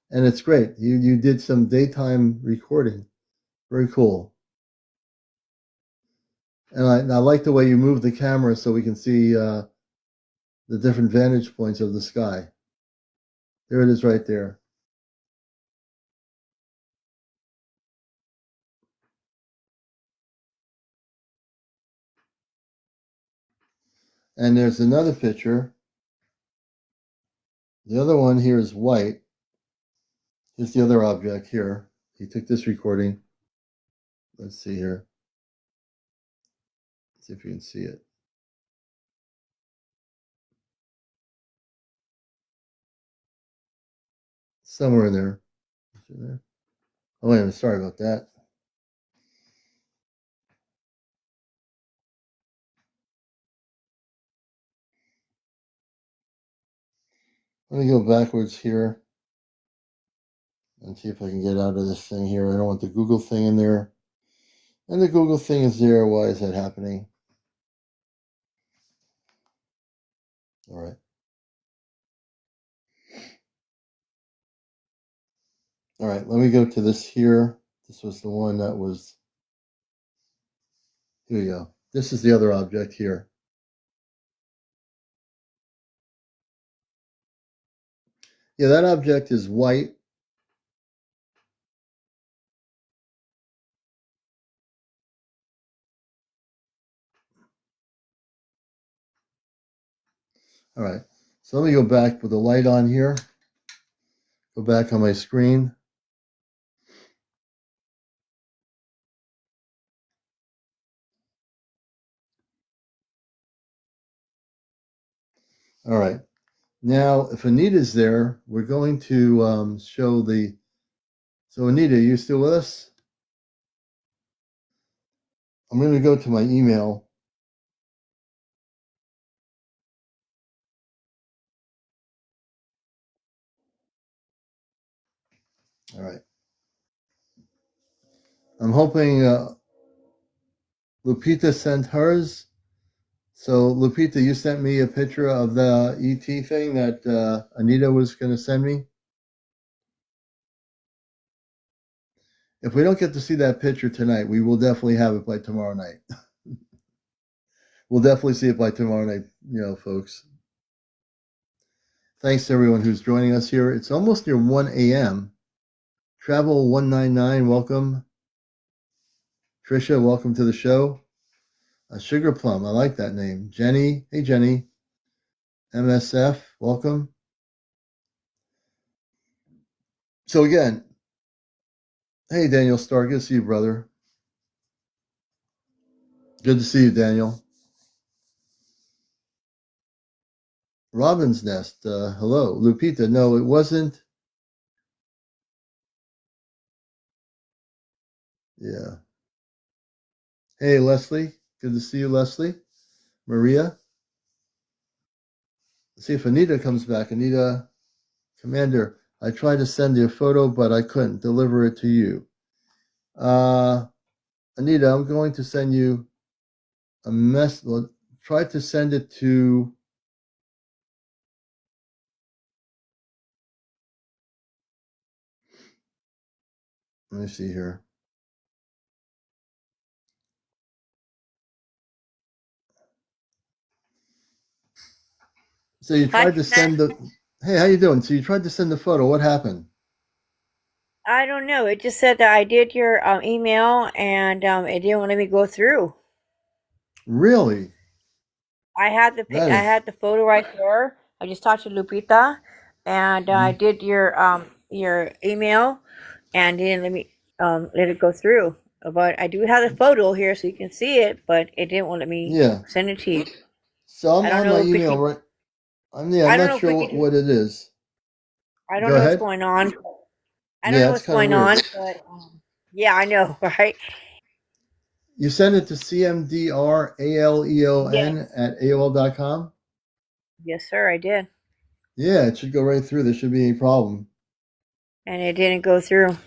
And it's great. You did some daytime recording. Very cool. And I like the way you move the camera so we can see the different vantage points of the sky. There it is right there. And there's another picture. The other one here is white. Here's the other object here. He took this recording. Let's see here. Let's see if you can see it. Somewhere in there. Is it there? Oh, wait a minute. Sorry about that. Let me go backwards here and see if I can get out of this thing here. I don't want the Google thing in there. And the Google thing is there. Why is that happening? All right. All right, let me go to this here. This was the one that was, here we go. This is the other object here. Yeah, that object is white. All right, so let me go back with the light on here. Go back on my screen. All right, now if Anita's there, we're going to show the, so Anita, are you still with us? I'm going to go to my email. All right. I'm hoping Lupita sent hers. So, Lupita, you sent me a picture of the ET thing that Anita was going to send me. If we don't get to see that picture tonight, we will definitely have it by tomorrow night. We'll definitely see it by tomorrow night, folks. Thanks to everyone who's joining us here. It's almost near 1 a.m. Travel 199, welcome. Trisha, welcome to the show. Sugar Plum, I like that name. Jenny, hey Jenny. MSF, welcome. So again, hey Daniel Starr, good to see you, brother. Good to see you, Daniel. Robin's Nest, hello. Lupita, no, it wasn't Yeah. Hey, Leslie. Good to see you, Leslie. Maria. Let's see if Anita comes back. Anita, Commander, I tried to send you a photo, but I couldn't deliver it to you. Anita, I'm going to send you a mess. Well, try to send it to. Let me see here. So you Hi, tried to send the. Hey, how you doing? So you tried to send the photo. What happened? I don't know. It just said that I did your email and it didn't let me go through. Really? I had That I is. had the photo right there. I just talked to Lupita, and I Mhm. did your email, and it didn't let it go through. But I do have the photo here, so you can see it. But it didn't want let me Yeah. send it to you. So I'm I don't on my know if we email can. right. I'm I don't not know if we sure can. what it is. I don't Go know what's ahead. going on. I don't know Yeah, it's what's kind of going weird. on, but yeah, I know, right? You send it to Yes, CmdRAleon at AOL.com. yes, sir, I did, Yeah, it should go right through. There should be any problem. and it didn't go through.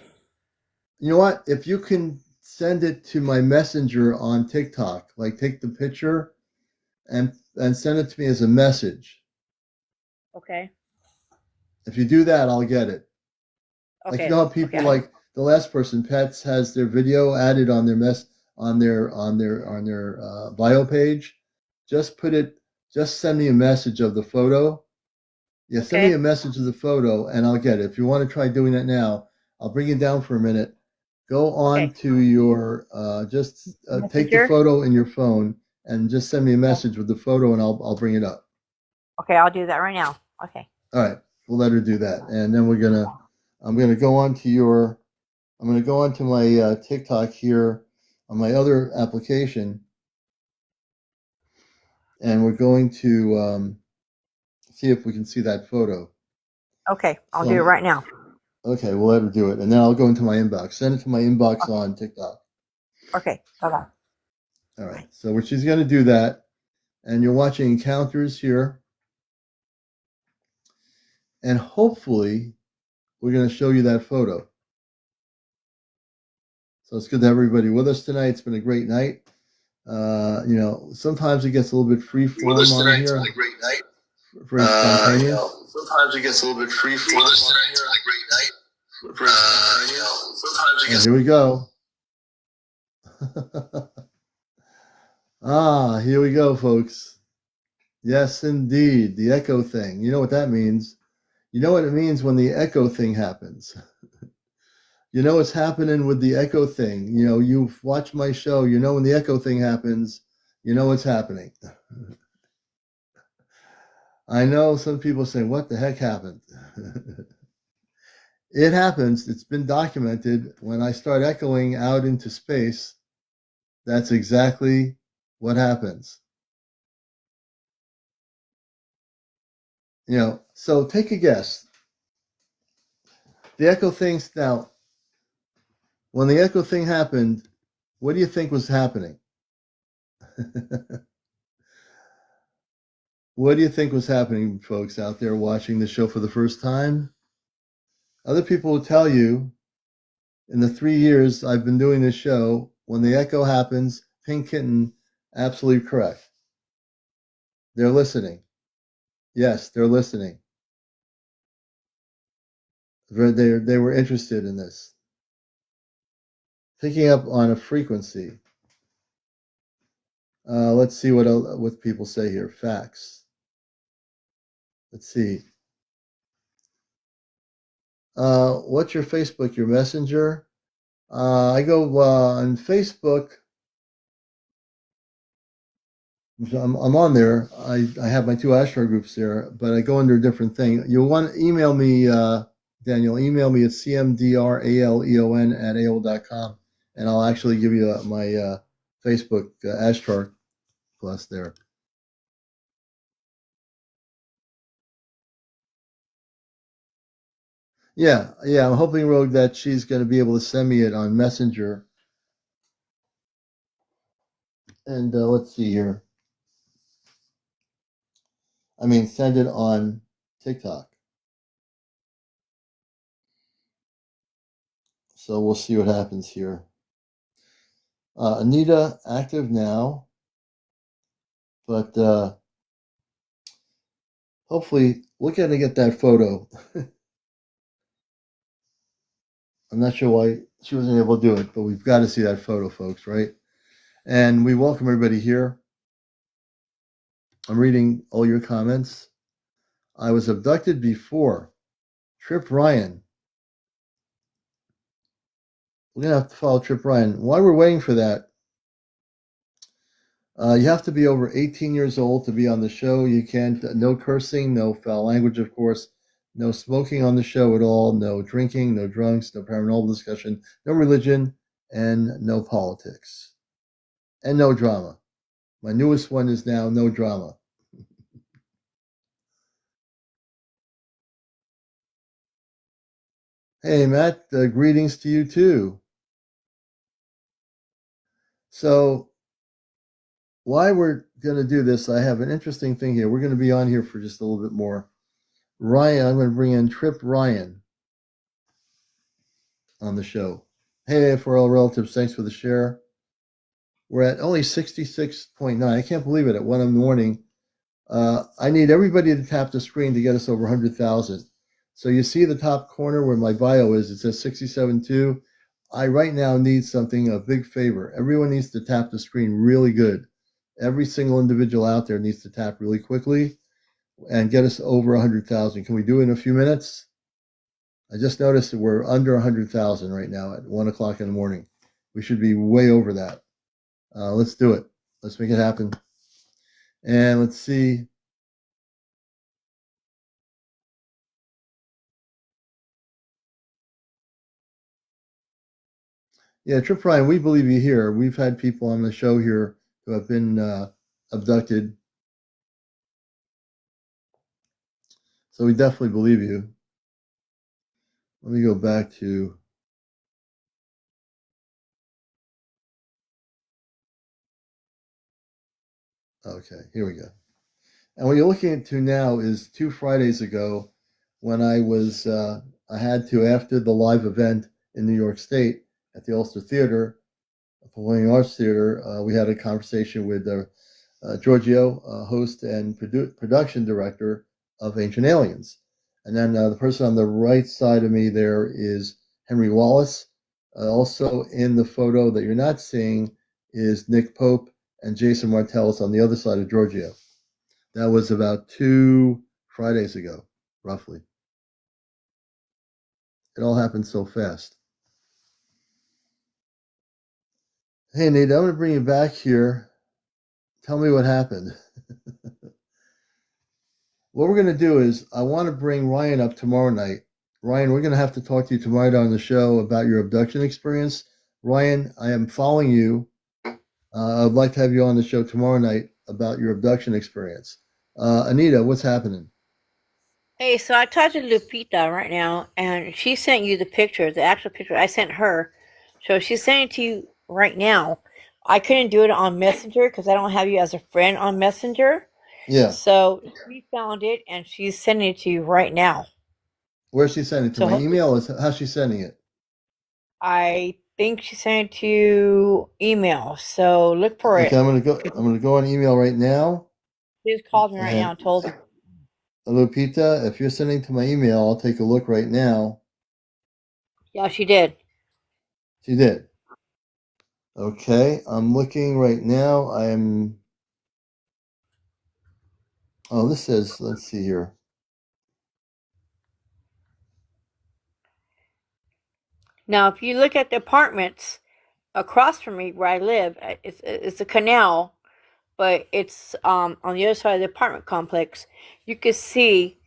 You know what? If you can send it to my messenger on TikTok, like take the picture and send it to me as a message. Okay, If you do that, I'll get it. Like you know how okay. people like the last person, Pets, has their video added on their bio page. Just put it. Just send me a message of the photo. Yeah, send me Okay, a message of the photo, and I'll get it. If you want to try doing that now, I'll bring it down for a minute. Go on okay. to your just take the Messenger. photo in your phone and just send me a Okay, message with the photo, and I'll bring it up. okay, I'll do that right now. Okay. All right, we'll let her do that, and then I'm gonna go on to I'm gonna go on to my TikTok here on my other application, and we're going to see if we can see that photo. Okay, I'll So do it right now. okay, we'll let her do it, and then I'll go into my inbox. Send it to my inbox on TikTok. Okay, bye bye. All right, Bye. so she's gonna do that, and you're watching Encounters here, and hopefully we're going to show you that photo. So it's good to have everybody with us tonight. It's been a great night. Sometimes it gets a little bit free form on It's here, been a great night. very spontaneous. Sometimes it gets a little bit free form on here. It's been a great night. Very spontaneous. Sometimes it gets. Here we go. Here we go, folks. Yes, indeed, the echo thing. You know what that means. You know what it means when the echo thing happens. You know what's happening with the echo thing. You know, you've watched my show. You know when the echo thing happens, you know what's happening. I know some people say, what the heck happened? It happens. It's been documented. When I start echoing out into space, that's exactly what happens. So take a guess. The echo things now, when the echo thing happened, what do you think was happening? What do you think was happening, folks out there watching the show for the first time? Other people will tell you in the 3 years I've been doing this show, when the echo happens, Pink Kitten, absolutely correct. They're listening. Yes, they're listening. They were interested in this. Picking up on a frequency. Let's see what people say here. Facts. Let's see. What's your Facebook? Your Messenger? I go on Facebook. I'm on there. I have my two Ashtar groups there, but I go under a different thing. You'll want to email me, Daniel. Email me at CmdRAleon at AOL.com, and I'll actually give you my Facebook Ashtar Plus there. Yeah. I'm hoping, Rogue, that she's going to be able to send me it on Messenger, And let's see here. Send it on TikTok. So we'll see what happens here. Anita, active now, but hopefully we're going to get that photo. I'm not sure why she wasn't able to do it, but we've got to see that photo, folks, right? And we welcome everybody here. I'm reading all your comments. I was abducted before. Trip Ryan. We're going to have to follow Trip Ryan. While we're waiting for that, you have to be over 18 years old to be on the show. You can't, no cursing, no foul language, of course, no smoking on the show at all, no drinking, no drunks, no paranormal discussion, no religion, and no politics. And no drama. My newest one is now no drama. Hey, Matt, greetings to you too. So, why we're going to do this, I have an interesting thing here. We're going to be on here for just a little bit more. Ryan, I'm going to bring in Trip Ryan on the show. Hey, for all relatives, thanks for the share. We're at only 66.9. I can't believe it at 1 in the morning. I need everybody to tap the screen to get us over 100,000. So you see the top corner where my bio is, it says 67.2. I right now need something, a big favor. Everyone needs to tap the screen really good. Every single individual out there needs to tap really quickly and get us over 100,000. Can we do it in a few minutes? I just noticed that we're under 100,000 right now at 1 o'clock in the morning. We should be way over that. Let's do it. Let's make it happen. And let's see. Yeah, Trip Ryan, we believe you here. We've had people on the show here who have been abducted. So we definitely believe you. Let me go back to. Okay, here we go. And what you're looking into now is 2 Fridays ago when I was, I had to, after the live event in New York State at the Ulster Theater, Performing Arts Theater, we had a conversation with Giorgio, host and production director of Ancient Aliens. And then the person on the right side of me there is Henry Wallace. Also in the photo that you're not seeing is Nick Pope and Jason Martellus on the other side of Giorgio. That was about 2 Fridays ago, roughly. It all happened so fast. Hey, Nate, I'm going to bring you back here. Tell me what happened. What we're going to do is I want to bring Ryan up tomorrow night. Ryan, we're going to have to talk to you tomorrow night on the show about your abduction experience. Ryan, I am following you. I'd like to have you on the show tomorrow night about your abduction experience. Anita, what's happening? Hey, so I talked to Lupita right now, and she sent you the picture, the actual picture I sent her. So she's sending it to you right now. I couldn't do it on Messenger because I don't have you as a friend on Messenger. Yeah. So she found it, and she's sending it to you right now. Where's she sending it to? So my email? How's she sending it? I think she sent it to email. So look for it. Okay, I'm gonna go on email right now. She just called me right now and told her. Lupita, if you're sending to my email, I'll take a look right now. Yeah, she did. She did. Okay, I'm looking right now. Oh, this says, let's see here. Now, if you look at the apartments across from me where I live, it's a canal, but it's on the other side of the apartment complex. You could see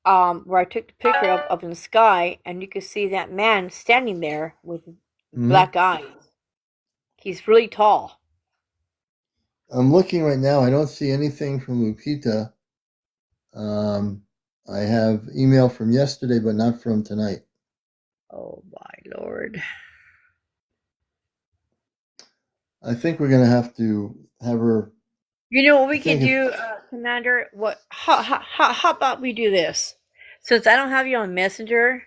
where I took the picture of in the sky, and you could see that man standing there with black eyes. He's really tall. I'm looking right now. I don't see anything from Lupita. I have email from yesterday, but not from tonight. Oh my Lord. I think we're gonna have to have her. You know what I we could think it, do, Commander? What? How about we do this? Since I don't have you on Messenger,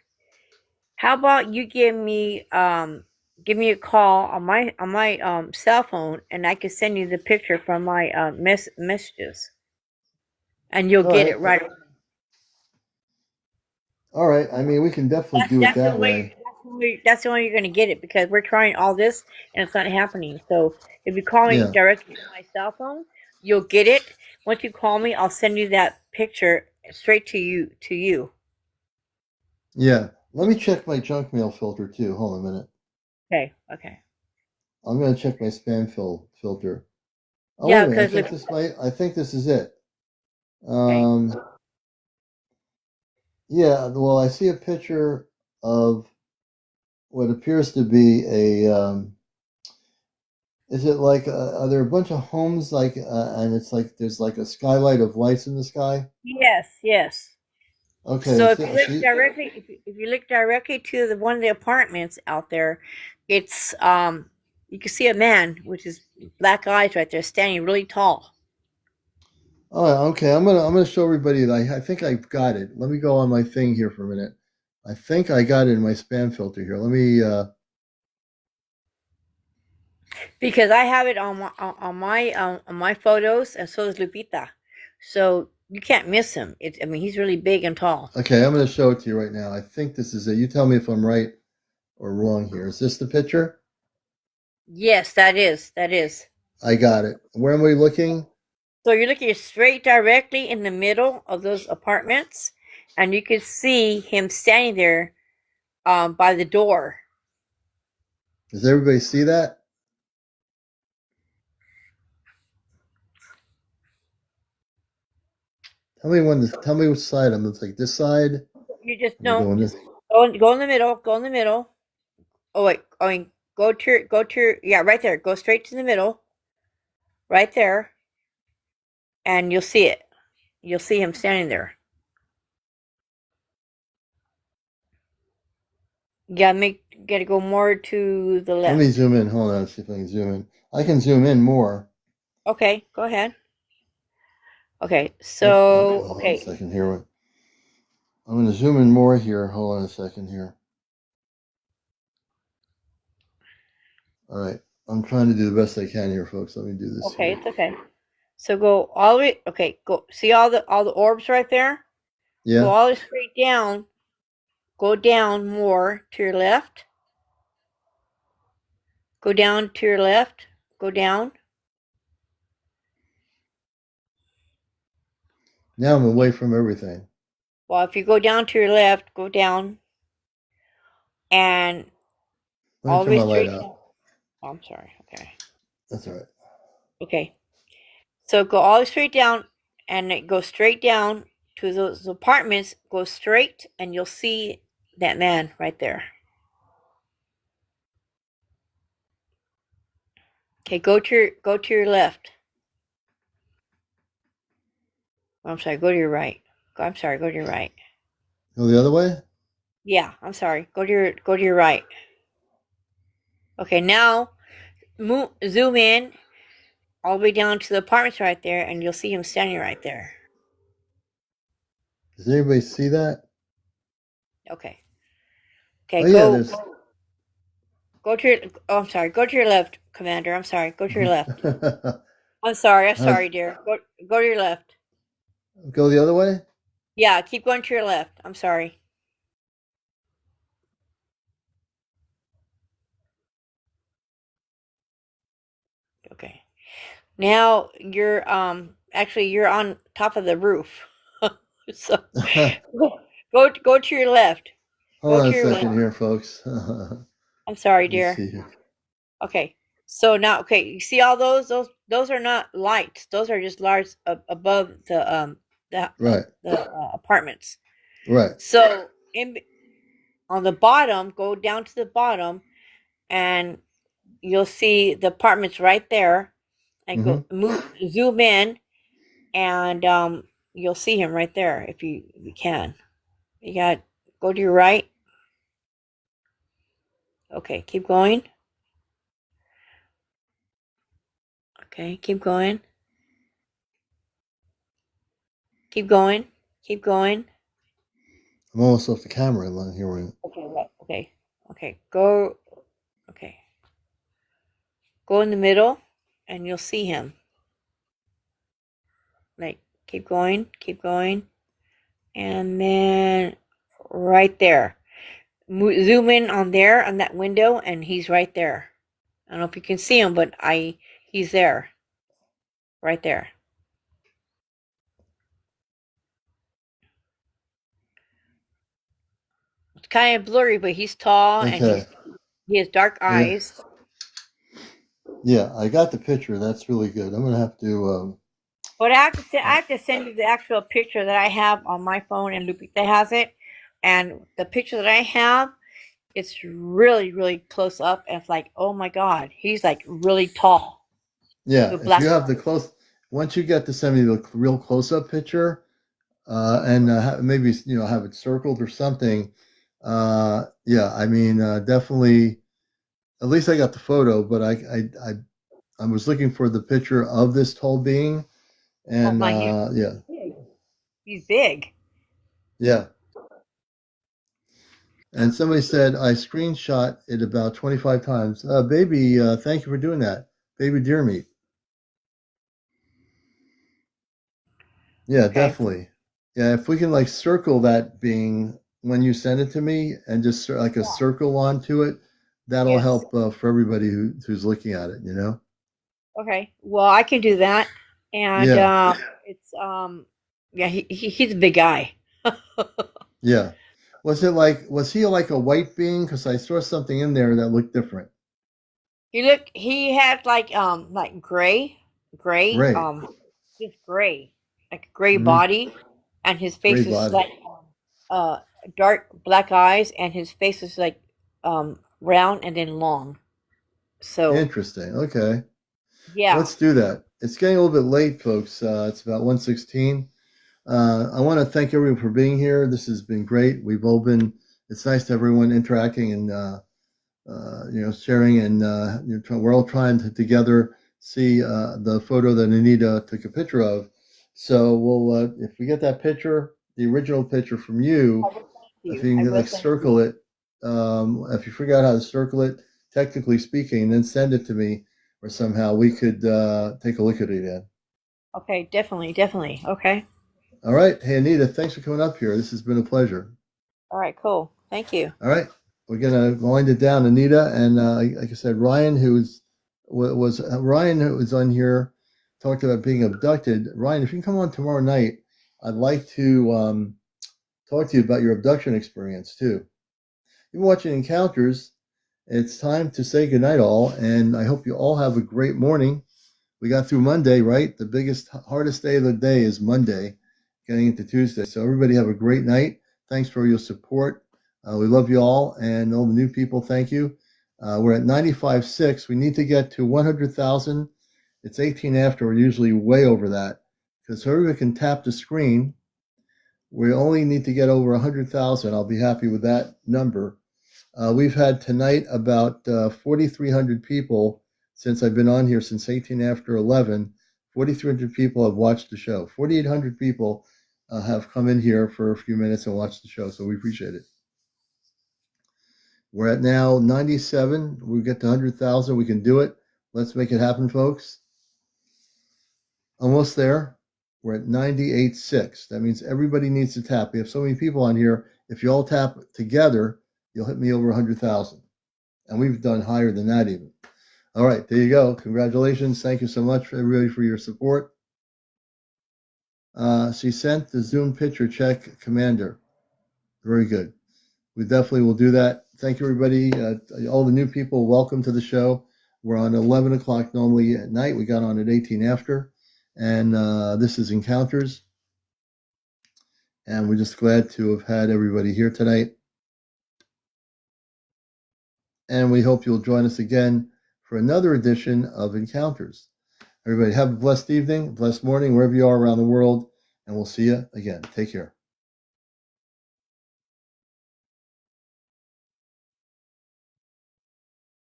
how about you give me a call on my cell phone, and I can send you the picture from my messages, and you'll all get right. it right. All right. I mean, we can definitely do it That's the that way. way. That's the only way you're going to get it because we're trying all this and it's not happening. So if you call me Yeah. directly to my cell phone, you'll get it. Once you call me, I'll send you that picture straight to you. Yeah. Let me check my junk mail filter too. Hold on a minute. Okay. Okay. I'm gonna check my spam filter. Oh wait Yeah, a minute. because look. I think this is it. Okay. Um. Yeah. Well, I see a picture of what appears to be a. Is it like are there a bunch of homes like and it's like there's like a skylight of lights in the sky? Yes. Yes. Okay. So if you look directly, if you look directly to the one of the apartments out there, it's you can see a man with his black eyes right there, standing really tall. Oh, okay. I'm gonna show everybody that I think I've got it. Let me go on my thing here for a minute. I think I got it in my spam filter here. Let me. Because I have it on my photos, and so does Lupita. So you can't miss him. I mean, he's really big and tall. Okay, I'm gonna show it to you right now. I think this is it. You tell me if I'm right or wrong here. Is this the picture? Yes, that is. That is. I got it. Where am I looking? So you're looking straight directly in the middle of those apartments, and you can see him standing there by the door. Does everybody see that? Tell me which side I'm. It's like this side. You just Let me go no, on just this. go in the middle. Go in the middle. Oh wait, I mean, yeah, right there. Go straight to the middle, right there, and you'll see it. You'll see him standing there. Gotta go more to the Let me left. zoom in. Hold on. See if I can zoom in. I can zoom in more. Okay, go ahead. Okay, Oh, okay. so Hold on a okay, second here. I'm gonna zoom in more here. Hold on a second here. All right. I'm trying to do the best I can here, folks. Let me do this okay, here. it's okay. So go all the way. Okay, go see all the orbs right there. Go Yeah. all the way straight down. Go down more to your left. Go down to your left. Go down. Now I'm away from everything. Well, if you go down to your left, go down and Let me all the turn way my light straight out. down. Oh, I'm sorry. Okay. That's all right. Okay. So go all the way straight down and it goes straight down to those apartments. Go straight and you'll see that man right there. Okay, go to your left. Oh, I'm sorry, go to your right. I'm sorry, go to your right. Go the other way? Yeah, I'm sorry. Go to your right. Okay, now zoom in all the way down to the apartments right there and you'll see him standing right there. Does anybody see that? Okay. Okay, Oh yeah, there's go to your I'm sorry, go to your left, Commander. I'm sorry. Go to your left. I'm How's, sorry, dear. Go to your left. go the other way? Yeah, keep going to your left. I'm sorry. Okay. Now you're actually you're on top of the roof. So go to your left. Hold Go on to a your second left. here, folks. I'm sorry, Let me dear. see here. Okay. So now okay, you see all those are not lights. Those are just large above Right, the apartments. right. So in on the bottom, go down to the bottom and you'll see the apartments right there and Mm-hmm. zoom in and you'll see him right there if you can. You got go to your right. Okay, keep going. Okay, keep going. Keep going. Keep going. I'm almost off the camera here. Okay, right. Okay. Okay. Go. Okay. Go in the middle and you'll see him. Like, keep going. Keep going. And then right there. Zoom in on there on that window and he's right there. I don't know if you can see him, but he's there. Right there. It's kind of blurry, but he's tall and Okay. he has dark eyes. Yeah, I got the picture. That's really good. I'm gonna have to. But I have to send you the actual picture that I have on my phone, and Lupita has it. And the picture that I have, it's really, really close up, and it's like, oh my God, he's like really tall. Yeah, With if black you have hair. the close, once you get to send me the real close-up picture, and maybe have it circled or something. Yeah, I mean, definitely. At least I got the photo, but I was looking for the picture of this tall being, Oh and my, yeah, he's big. yeah. And somebody said I screenshot it about 25 times. Baby, thank you for doing that, baby deer meat. Yeah, Okay. definitely. Yeah, if we can like circle that being when you send it to me and just like a circle onto it, that'll Yes. help for everybody who's looking at it. Okay. Well, I can do that, and Yeah, it's yeah, he's a big guy. yeah. Was he like a white being? Because I saw something in there that looked different. He had like gray, Gray, just gray, like a gray hmm body, and his gray face is body. like uh dark black eyes, and his face is like round and then long. So Interesting. Okay, yeah. let's do that. It's getting a little bit late, folks. It's about 1:16. I want to thank everyone for being here. This has been great. We've all been. It's nice to have everyone interacting and sharing, and we're all trying to together see the photo that Anita took a picture of. So we'll, if we get that picture, the original picture from I you, will send it to if you. you I can will like send it to circle you. it, if you figure out how to circle it, technically speaking, and then send it to me, or somehow we could take a look at it again. Okay, definitely. Okay. All right. Hey, Anita, thanks for coming up here. This has been a pleasure. All right, cool. Thank you. All right, we're gonna wind it down, Anita, and like I said, Ryan, was Ryan, who was on here, talked about being abducted. Ryan, if you can come on tomorrow night, I'd like to talk to you about your abduction experience too. You've been watching Encounters. It's time to say goodnight, all, and I hope you all have a great morning. We got through Monday, right? The biggest, hardest day of the day is Monday, getting into Tuesday. So everybody have a great night. Thanks for your support. We love you all, and all the new people, thank you. We're at 95.6. We need to get to 100,000. It's 18 after. We're usually way over that. Because so everybody can tap the screen. We only need to get over 100,000. I'll be happy with that number. We've had tonight about 4,300 people since I've been on here since 18 after 11. 4,300 people have watched the show. 4,800 people have come in here for a few minutes and watched the show, so we appreciate it. We're at now 97. We get to 100,000. We can do it. Let's make it happen, folks. Almost there. We're at 98.6. That means everybody needs to tap. We have so many people on here. If you all tap together, you'll hit me over 100,000. And we've done higher than that even. All right, there you go. Congratulations. Thank you so much for everybody for your support. She sent the Zoom picture check, Commander. Very good. We definitely will do that. Thank you, everybody. All the new people, welcome to the show. We're on 11 o'clock normally at night. We got on at 18 after. And this is Encounters. And we're just glad to have had everybody here tonight. And we hope you'll join us again for another edition of Encounters. Everybody have a blessed evening, blessed morning, wherever you are around the world, and we'll see you again. Take care.